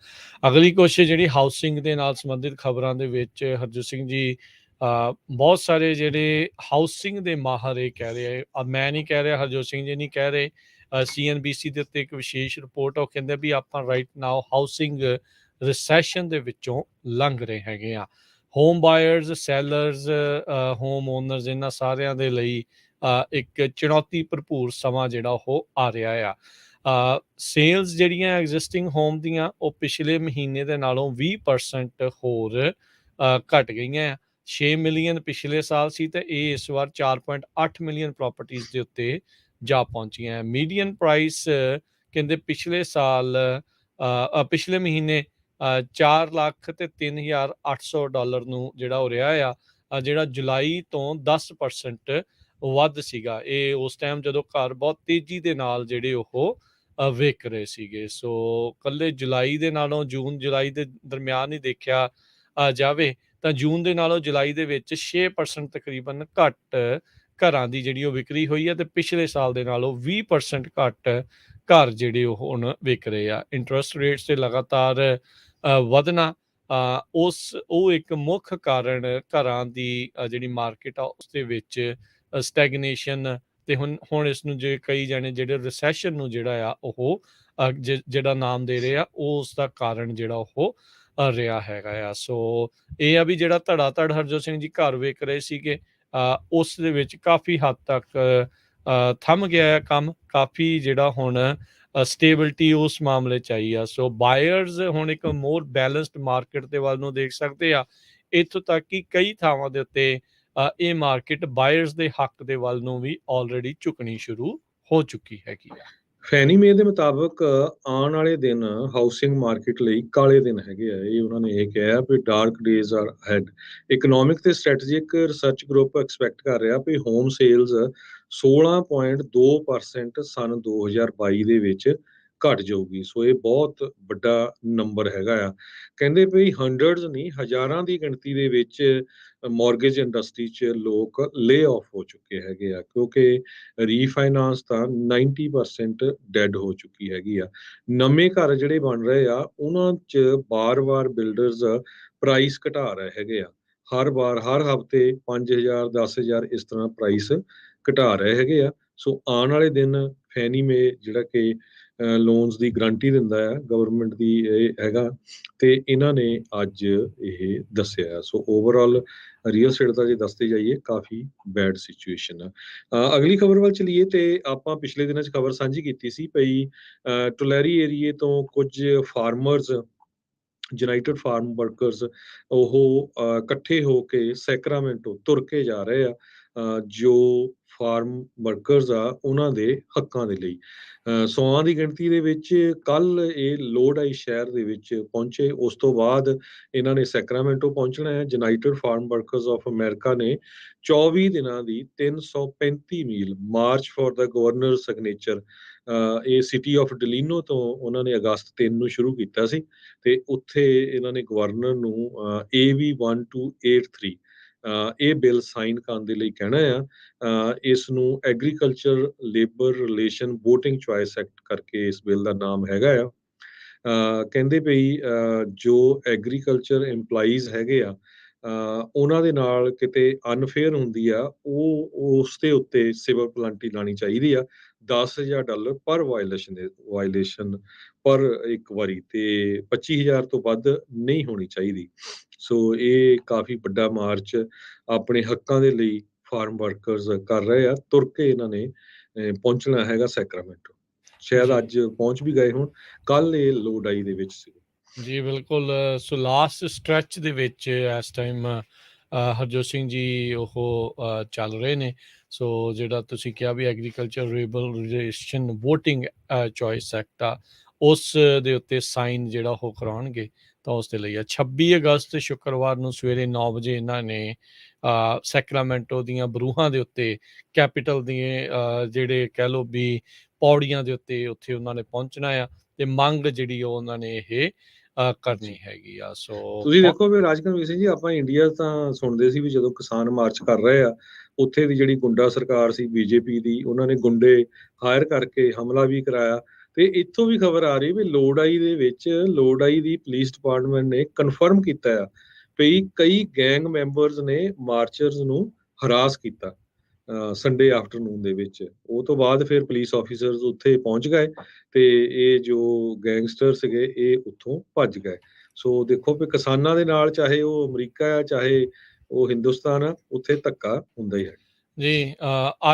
ਅਗਲੀ ਕੋਸ਼ਿਸ਼ ਜਿਹੜੀ ਹਾਊਸਿੰਗ ਦੇ ਨਾਲ ਸੰਬੰਧਿਤ ਖਬਰਾਂ ਦੇ ਵਿੱਚ, ਹਰਜੋਤ ਸਿੰਘ ਜੀ ਬਹੁਤ ਸਾਰੇ ਜਿਹੜੇ ਹਾਊਸਿੰਗ ਦੇ ਮਾਹਰ ਇਹ ਕਹਿ ਰਹੇ ਆ, ਮੈਂ ਨਹੀਂ ਕਹਿ ਰਿਹਾ, ਹਰਜੋਤ ਸਿੰਘ ਜੀ ਨਹੀਂ ਕਹਿ ਰਹੇ, CNBC ਦੇ ਉੱਤੇ ਇੱਕ ਵਿਸ਼ੇਸ਼ ਰਿਪੋਰਟ, ਉਹ ਕਹਿੰਦੇ ਵੀ ਆਪਾਂ ਰਾਈਟ ਨਾਓ ਹਾਊਸਿੰਗ ਰਿਸੈਸ਼ਨ ਦੇ ਵਿੱਚੋਂ ਲੰਘ ਰਹੇ ਹੈਗੇ ਆ। Home buyers, sellers, home honours, ਇਹਨਾਂ ਸਾਰਿਆਂ ਦੇ ਲਈ ਇੱਕ ਚੁਣੌਤੀ ਭਰਪੂਰ ਸਮਾਂ ਜਿਹੜਾ ਉਹ ਆ ਰਿਹਾ ਆ। ਸੇਲਸ ਜਿਹੜੀਆਂ ਐਗਜ਼ਿਸਟਿੰਗ ਹੋਮ ਦੀਆਂ, ਉਹ ਪਿਛਲੇ ਮਹੀਨੇ ਦੇ ਨਾਲੋਂ 20% ਹੋਰ ਘਟ ਗਈਆਂ ਆ। 6 ਮਿਲੀਅਨ ਪਿਛਲੇ ਸਾਲ ਸੀ ਤੇ ਇਹ ਇਸ ਵਾਰ 4.8 ਮਿਲੀਅਨ ਪ੍ਰਾਪਰਟੀਜ਼ ਦੇ ਉੱਤੇ ਜਾ ਪਹੁੰਚੀਆਂ। ਮੀਡੀਅਨ ਪ੍ਰਾਈਸ ਕਹਿੰਦੇ ਪਿਛਲੇ ਮਹੀਨੇ 4 ਲੱਖ ਤੇ $3,800 ਨੂੰ ਜਿਹੜਾ ਹੋ ਰਿਹਾ ਆ, ਜਿਹੜਾ ਜੁਲਾਈ ਤੋਂ 10% ਵੱਧ ਸੀਗਾ। ਇਹ ਉਸ ਟਾਈਮ ਜਦੋਂ ਘਰ ਬਹੁਤ ਤੇਜ਼ੀ ਦੇ ਨਾਲ ਜਿਹੜੇ ਉਹ ਵਿਕ ਰਹੇ ਸੀਗੇ। ਸੋ ਕੱਲੇ ਜੁਲਾਈ ਦੇ ਨਾਲੋਂ ਜੂਨ ਜੁਲਾਈ ਦੇ ਦਰਮਿਆਨ ਹੀ ਦੇਖਿਆ ਜਾਵੇ ਤਾਂ ਜੂਨ ਦੇ ਨਾਲੋਂ ਜੁਲਾਈ ਦੇ ਵਿੱਚ 6% ਤਕਰੀਬਨ ਘੱਟ ਘਰਾਂ ਦੀ ਜਿਹੜੀ ਉਹ ਵਿਕਰੀ ਹੋਈ ਹੈ, ਤੇ ਪਿਛਲੇ ਸਾਲ ਦੇ ਨਾਲੋਂ 20% ਘੱਟ ਘਰ ਜਿਹੜੇ ਉਹ ਹੁਣ ਵਿਕ ਰਹੇ ਆ। ਇੰਟਰਸਟ ਰੇਟਸ ਤੇ ਲਗਾਤਾਰ ਵਧਣਾ ਉਹ ਇੱਕ ਮੁੱਖ ਕਾਰਨ ਘਰਾਂ ਦੀ ਜਿਹੜੀ ਮਾਰਕੀਟ ਆ ਉਸ ਦੇ ਵਿੱਚ ਸਟੈਗਨੇਸ਼ਨ, ਤੇ ਹੁਣ ਇਸ ਨੂੰ ਜੇ ਕਈ ਜਾਣੇ ਜਿਹੜੇ ਰਿਸੈਸ਼ਨ ਨੂੰ ਜਿਹੜਾ ਆ ਉਹ ਜਿਹੜਾ ਨਾਮ ਦੇ ਰਹੇ ਆ, ਉਸ ਦਾ ਕਾਰਨ ਜਿਹੜਾ ਉਹ ਰਿਹਾ ਹੈਗਾ ਆ। ਸੋ ਇਹ ਆ ਵੀ ਜਿਹੜਾ ਧੜਾ ਧੜ ਹਰਜੋਤ ਸਿੰਘ ਜੀ ਘਰ ਵੇਚ ਰਹੇ ਸੀਗੇ, ਉਸ ਦੇ ਵਿੱਚ ਕਾਫੀ ਹੱਦ ਤੱਕ ਥੰਮ ਗਿਆ ਹੈ ਕੰਮ। ਕਾਫੀ ਜਿਹੜਾ ਹੁਣ ਸਟੇਬਿਲਿਟੀ ਉਸ ਮਾਮਲੇ 'ਚ ਆਈ ਆ। ਸੋ ਬਾਇਰਸ ਹੁਣ ਇੱਕ ਮੋਰ ਬੈਲੈਂਸਡ ਮਾਰਕੀਟ ਦੇ ਵੱਲ ਨੂੰ ਦੇਖ ਸਕਦੇ ਆ। ਇੱਥੋਂ ਤੱਕ ਕਿ ਕਈ ਥਾਵਾਂ ਦੇ ਉੱਤੇ ਇਹ ਮਾਰਕੀਟ ਬਾਇਰਸ ਦੇ ਹੱਕ ਦੇ ਵੱਲ ਨੂੰ ਵੀ ਆਲਰੇਡੀ ਝੁਕਣੀ ਸ਼ੁਰੂ ਹੋ ਚੁੱਕੀ ਹੈਗੀ ਆ। ਫੈਨੀ ਮੇ ਦੇ ਮੁਤਾਬਕ ਆਉਣ ਵਾਲੇ ਦਿਨ ਹਾਊਸਿੰਗ ਮਾਰਕੀਟ ਲਈ ਕਾਲੇ ਦਿਨ ਹੈਗੇ ਆ। ਇਹ ਉਹਨਾਂ ਨੇ ਇਹ ਕਿਹਾ ਵੀ dark days are ahead. Economic ਤੇ ਸਟ੍ਰੈਟਜਿਕ ਰਿਸਰਚ ਗਰੁੱਪ ਐਕਸਪੈਕਟ ਕਰ ਰਿਹਾ ਵੀ ਹੋਮ ਸੇਲਸ 16.2% ਸਨ 2022 ਦੇ ਵਿੱਚ ਘਟ ਜਾਊਗੀ। ਸੋ ਇਹ ਬਹੁਤ ਵੱਡਾ ਨੰਬਰ ਹੈਗਾ ਆ। ਕਹਿੰਦੇ ਵੀ ਹੰਡਰਡਸ ਨਹੀਂ, ਹਜ਼ਾਰਾਂ ਦੀ ਗਿਣਤੀ ਦੇ ਵਿੱਚ ਮੌਰਗੇਜ ਇੰਡਸਟਰੀ 'ਚ ਲੋਕ ਲੇ ਆਫ ਹੋ ਚੁੱਕੇ ਹੈਗੇ ਆ, ਕਿਉਂਕਿ ਰੀਫਾਈਨਾਂਸ ਤਾਂ 90% ਡੈਡ ਹੋ ਚੁੱਕੀ ਹੈਗੀ ਆ। ਨਵੇਂ ਘਰ ਜਿਹੜੇ ਬਣ ਰਹੇ ਆ ਉਹਨਾਂ 'ਚ ਬਾਰ-ਬਾਰ ਬਿਲਡਰਸ ਪ੍ਰਾਈਸ ਘਟਾ ਰਹੇ ਹੈਗੇ ਆ। ਹਰ ਵਾਰ ਹਰ ਹਫ਼ਤੇ 5000 10,000 ਇਸ ਤਰ੍ਹਾਂ ਪ੍ਰਾਈਸ ਘਟਾ ਰਹੇ ਹੈਗੇ ਆ। ਸੋ ਆਉਣ ਵਾਲੇ ਦਿਨ ਫੈਨੀ ਮੇ ਜਿਹੜਾ ਕਿ ਲੋਨਸ ਦੀ ਗਰੰਟੀ ਦਿੰਦਾ ਹੈ ਗਵਰਨਮੈਂਟ ਦੀ, ਇਹ ਹੈਗਾ ਤੇ ਇਹਨਾਂ ਨੇ ਅੱਜ ਇਹ ਦੱਸਿਆ। ਸੋ ਓਵਰਆਲ ਰੀਅਲ ਸਟੇਟ ਦਾ ਜੇ ਦੱਸਦੇ ਜਾਈਏ ਕਾਫੀ ਬੈਡ ਸਿਚੁਏਸ਼ਨ ਆ। ਅਗਲੀ ਖਬਰ ਵੱਲ ਚਲੀਏ ਤੇ ਆਪਾਂ ਪਿਛਲੇ ਦਿਨਾਂ 'ਚ ਖਬਰ ਸਾਂਝੀ ਕੀਤੀ ਸੀ ਪਈ ਟੁਲੈਰੀ ਏਰੀਏ ਤੋਂ ਕੁਝ ਫਾਰਮਰਸ, ਯੂਨਾਈਟਿਡ ਫਾਰਮ ਵਰਕਰਸ, ਉਹ ਇਕੱਠੇ ਹੋ ਕੇ ਸੈਕਰਾਮੈਂਟੋ ਤੁਰ ਕੇ ਜਾ ਰਹੇ ਆ ਜੋ ਫਾਰਮ ਵਰਕਰਸ ਆ ਉਹਨਾਂ ਦੇ ਹੱਕਾਂ ਦੇ ਲਈ। 100 ਦੀ ਗਿਣਤੀ ਦੇ ਵਿੱਚ ਕੱਲ ਇਹ ਲੋਹਡਾਈ ਸ਼ਹਿਰ ਦੇ ਵਿੱਚ ਪਹੁੰਚੇ। ਉਸ ਤੋਂ ਬਾਅਦ ਇਹਨਾਂ ਨੇ ਸੈਕਰਾਮੈਂਟੋ ਪਹੁੰਚਣਾ ਹੈ। United Farm Workers of America ਨੇ 24 ਦਿਨਾਂ ਦੀ 335 ਮੀਲ march for the governor signature, ਇਹ ਸਿਟੀ ਆਫ ਡਲੀਨੋ ਤੋਂ ਉਹਨਾਂ ਨੇ ਅਗਸਤ 3 ਨੂੰ ਸ਼ੁਰੂ ਕੀਤਾ ਸੀ ਤੇ ਉੱਥੇ ਇਹਨਾਂ ਨੇ ਗਵਰਨਰ ਨੂੰ AB 1283 ਇਹ ਬਿੱਲ ਸਾਈਨ ਕਰਨ ਦੇ ਲਈ ਕਹਿਣਾ ਆ। ਇਸ ਨੂੰ agriculture labour relation voting choice act ਕਰਕੇ ਇਸ ਬਿੱਲ ਦਾ ਨਾਮ ਹੈਗਾ ਆ। ਕਹਿੰਦੇ ਪਈ ਜੋ ਐਗਰੀਕਲਚਰ EMPLOYEES ਹੈਗੇ ਆ ਉਹਨਾਂ ਦੇ ਨਾਲ ਕਿਤੇ ਅਨਫੇਅਰ ਹੁੰਦੀ ਆ, ਉਹ ਉਸ ਦੇ ਉੱਤੇ ਸਿਵਲ ਪਲੈਨਟੀ ਲਾਣੀ ਚਾਹੀਦੀ ਆ। $10,000 ਪਰ ਵਾਇਲੇਸ਼ਨ ਪਰ ਇੱਕ ਵਾਰੀ, ਤੇ 25,000 ਤੋਂ ਵੱਧ ਨਹੀਂ ਹੋਣੀ ਚਾਹੀਦੀ। ਸੋ ਇਹ ਕਾਫੀ ਵੱਡਾ ਮਾਰਚ ਆਪਣੇ ਹੱਕਾਂ ਦੇ ਲਈ ਫਾਰਮ ਵਰਕਰਸ ਕਰ ਰਹੇ ਆ। ਤੁਰ ਕੇ ਇਹਨਾਂ ਨੇ ਪਹੁੰਚਣਾ ਹੈਗਾ ਸੈਕਰਾਮੈਂਟੋ। ਸ਼ਾਇਦ ਜੀ ਅੱਜ ਪਹੁੰਚ ਵੀ ਗਏ ਹੁਣ, ਕੱਲ ਇਹ ਲੋਡਾਈ ਦੇ ਵਿੱਚ ਸੀ। ਜੀ ਬਿਲਕੁਲ। ਸੋ ਲਾਸਟ ਸਟ੍ਰੈਚ ਦੇ ਵਿੱਚ ਇਸ ਟਾਈਮ ਹਰਜੋਤ ਸਿੰਘ ਜੀ ਉਹ ਚੱਲ ਰਹੇ ਨੇ। ਸੋ ਜਿਹੜਾ ਤੁਸੀਂ ਕਿਹਾ ਵੀ agriculture regulation voting choice act ਆ, ਉਸ ਦੇ ਉੱਤੇ ਸਾਈਨ ਜਿਹੜਾ ਉਹ ਕਰਾਉਣਗੇ ਤਾਂ ਉਸ ਦੇ ਲਈ ਆ 26 ਅਗਸਤ ਸ਼ੁੱਕਰਵਾਰ ਨੂੰ ਸਵੇਰੇ 9 ਵਜੇ ਇਹਨਾਂ ਨੇ ਸੈਕਰਾਮੈਂਟੋ ਦੀਆਂ ਬਰੂਹਾਂ ਦੇ ਉੱਤੇ ਕੈਪੀਟਲ ਦੀਆਂ ਜਿਹੜੇ ਕਹਿ ਲਓ ਵੀ ਪੌੜੀਆਂ ਦੇ ਉੱਤੇ ਉੱਥੇ ਉਹਨਾਂ ਨੇ ਪਹੁੰਚਣਾ ਆ ਤੇ ਮੰਗ ਜਿਹੜੀ ਉਹ ਉਹਨਾਂ ਨੇ ਇਹ ਕਰਨੀ ਹੈਗੀ ਆ। ਸੋ ਤੁਸੀਂ ਦੇਖੋ ਵੀ ਰਾਜਕਨਵੀਰ ਸਿੰਘ ਜੀ, ਆਪਾਂ ਇੰਡੀਆ ਤਾਂ ਸੁਣਦੇ ਸੀ ਵੀ ਜਦੋਂ ਕਿਸਾਨ ਮਾਰਚ ਕਰ ਰਹੇ ਆ ਉੱਥੇ ਦੀ ਜਿਹੜੀ ਗੁੰਡਾ ਸਰਕਾਰ ਸੀ ਬੀਜੇਪੀ ਦੀ, ਉਹਨਾਂ ਨੇ ਗੁੰਡੇ ਹਾਇਰ ਕਰਕੇ ਹਮਲਾ ਵੀ ਕਰਾਇਆ। ਤੇ ਇੱਥੋਂ ਵੀ ਖਬਰ ਆ ਰਹੀ ਵੀ ਲੋਹੜਾਈ ਦੇ ਵਿੱਚ ਲੋਹੜਾਈ ਦੀ ਪੁਲਿਸ ਡਿਪਾਰਟਮੈਂਟ ਨੇ ਕਨਫਰਮ ਕੀਤਾ ਆ ਵੀ ਕਈ ਗੈਂਗ ਮੈਂਬਰਸ ਨੇ ਮਾਰਚਰਸ ਨੂੰ ਹਰਾਸ ਕੀਤਾ ਸੰਡੇ ਆਫਟਰਨੂਨ ਦੇ ਵਿੱਚ। ਉਹ ਤੋਂ ਬਾਅਦ ਫਿਰ ਪੁਲਿਸ ਆਫੀਸਰਸ ਉੱਥੇ ਪਹੁੰਚ ਗਏ ਤੇ ਇਹ ਜੋ ਗੈਂਗਸਟਰ ਸੀਗੇ ਇਹ ਉੱਥੋਂ ਭੱਜ ਗਏ। ਸੋ ਦੇਖੋ ਵੀ ਕਿਸਾਨਾਂ ਦੇ ਨਾਲ ਚਾਹੇ ਉਹ ਅਮਰੀਕਾ ਆ ਚਾਹੇ ਉਹ ਹਿੰਦੁਸਤਾਨ ਆ, ਉੱਥੇ ਧੱਕਾ ਹੁੰਦਾ ਹੀ ਹੈ ਜੀ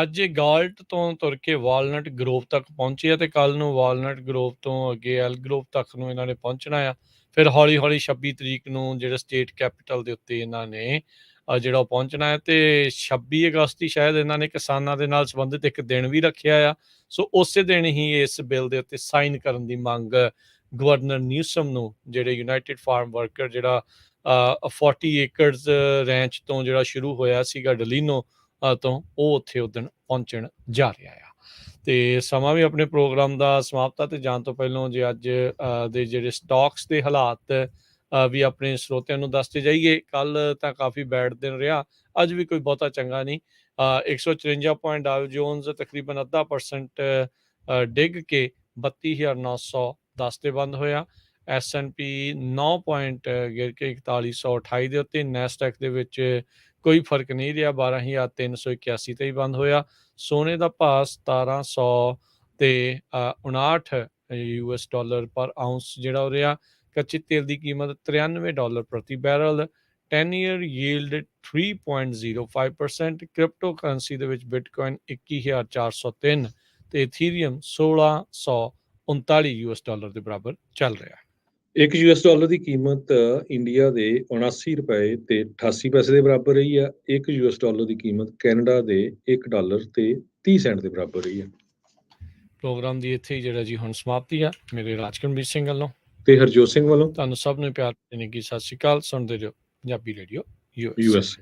ਅੱਜ ਗਾਲਟ ਤੋਂ ਤੁਰ ਕੇ ਵਾਲਨਟ ਗਰੋਵ ਤੱਕ ਪਹੁੰਚੇ ਆ ਤੇ ਕੱਲ ਨੂੰ ਵਾਲਨਟ ਗਰੋਵ ਤੋਂ ਅੱਗੇ ਐਲ ਗਰੋਵ ਤੱਕ ਨੂੰ ਇਹਨਾਂ ਨੇ ਪਹੁੰਚਣਾ ਆ। ਫਿਰ ਹੌਲੀ ਹੌਲੀ 26 ਤਰੀਕ ਨੂੰ ਜਿਹੜਾ ਸਟੇਟ ਕੈਪੀਟਲ ਦੇ ਉੱਤੇ ਇਹਨਾਂ ਨੇ ਜਿਹੜਾ ਉਹ ਪਹੁੰਚਣਾ ਹੈ ਤੇ 26 ਅਗਸਤ ਹੀ ਸ਼ਾਇਦ ਇਹਨਾਂ ਨੇ ਕਿਸਾਨਾਂ ਦੇ ਨਾਲ ਸੰਬੰਧਿਤ ਇੱਕ ਦਿਨ ਵੀ ਰੱਖਿਆ ਆ। ਸੋ ਉਸੇ ਦਿਨ ਹੀ ਇਸ ਬਿੱਲ ਦੇ ਉੱਤੇ ਸਾਈਨ ਕਰਨ ਦੀ ਮੰਗ ਗਵਰਨਰ ਨਿਊਸਮ ਨੂੰ, ਜਿਹੜੇ ਯੂਨਾਈਟਿਡ ਫਾਰਮ ਵਰਕਰ ਜਿਹੜਾ 40 ਏਕੜਸ ਰੈਂਚ ਤੋਂ ਜਿਹੜਾ ਸ਼ੁਰੂ ਹੋਇਆ ਸੀਗਾ ਡਲੀਨੋ ਤੋਂ, ਉਹ ਉੱਥੇ ਉਦਣ ਪਹੁੰਚਣ ਜਾ ਰਿਹਾ ਆ। ਤੇ ਸਮਾਂ ਵੀ ਆਪਣੇ ਪ੍ਰੋਗਰਾਮ ਦਾ ਸਮਾਪਤਾ ਤੇ ਜਾਣ ਤੋਂ ਪਹਿਲਾਂ ਜੇ ਅੱਜ ਦੇ ਜਿਹੜੇ ਸਟਾਕਸ ਦੇ ਹਾਲਾਤ ਵੀ ਆਪਣੇ ਸਰੋਤਿਆਂ ਨੂੰ ਦੱਸਦੇ ਜਾਈਏ। ਕੱਲ ਤਾਂ ਕਾਫੀ ਬੈਡ ਦਿਨ ਰਿਹਾ, ਅੱਜ ਵੀ ਕੋਈ ਬਹੁਤਾ ਚੰਗਾ ਨਹੀਂ। 154 ਪੁਆਇੰਟ ਡਾਓ ਜੋਨਸ ਤਕਰੀਬਨ 0.5% ਡਿੱਗ ਕੇ 32,910 ਤੇ ਬੰਦ ਹੋਇਆ। S&P 9 ਪੁਆਇੰਟ ਗਿਰ ਕੇ 4128 ਦੇ ਉੱਤੇ। ਨੈਸਡੈਕ ਦੇ ਵਿੱਚ ਕੋਈ ਫਰਕ ਨਹੀਂ ਰਿਹਾ, 12,381 ਤੇ ਹੀ ਬੰਦ ਹੋਇਆ। ਸੋਨੇ ਦਾ ਭਾਅ 1700 ਤੇ 59 US ਡਾਲਰ ਪਰ ਆਉਂਸ ਜਿਹੜਾ ਹੋ ਰਿਹਾ। ਕੱਚੇ ਤੇਲ ਦੀ ਕੀਮਤ $93 ਪ੍ਰਤੀ barrel. 10 year yield 3.05%। Crypto currency ਦੇ ਵਿੱਚ ਬਿਟਕੋਇਨ 21,403 ਤੇ ਇਥੀਰੀਅਮ 1639 US ਡਾਲਰ ਦੇ ਬਰਾਬਰ ਚੱਲ ਰਿਹਾ ਹੈ। ਇੱਕ US ਡਾਲਰ ਦੀ ਕੀਮਤ ਇੰਡੀਆ ਦੇ 79 ਰੁਪਏ ਤੇ 88 ਪੈਸੇ ਦੇ ਬਰਾਬਰ ਰਹੀ ਆ। ਇੱਕ US ਡਾਲਰ ਦੀ ਕੀਮਤ ਕੈਨੇਡਾ ਦੇ $1 ਤੇ 30 ਸੈਂਟ ਦੇ ਬਰਾਬਰ ਰਹੀ ਆ। ਪ੍ਰੋਗਰਾਮ ਦੀ ਇੱਥੇ ਹੀ ਜਿਹੜਾ ਜੀ ਹੁਣ ਸਮਾਪਤੀ ਆ। ਮੇਰੇ ਰਾਜਕਰਮਜੀਤ ਸਿੰਘ ਵੱਲੋਂ ਤੇ ਹਰਜੋਤ ਸਿੰਘ ਵੱਲੋਂ ਤੁਹਾਨੂੰ ਸਭ ਨੂੰ ਪਿਆਰ ਦੇਣ ਦੀ ਸਤਿ ਸ਼੍ਰੀ ਅਕਾਲ। ਸੁਣਦੇ ਰਹੋ ਪੰਜਾਬੀ ਰੇਡੀਓ ਯੂਐਸ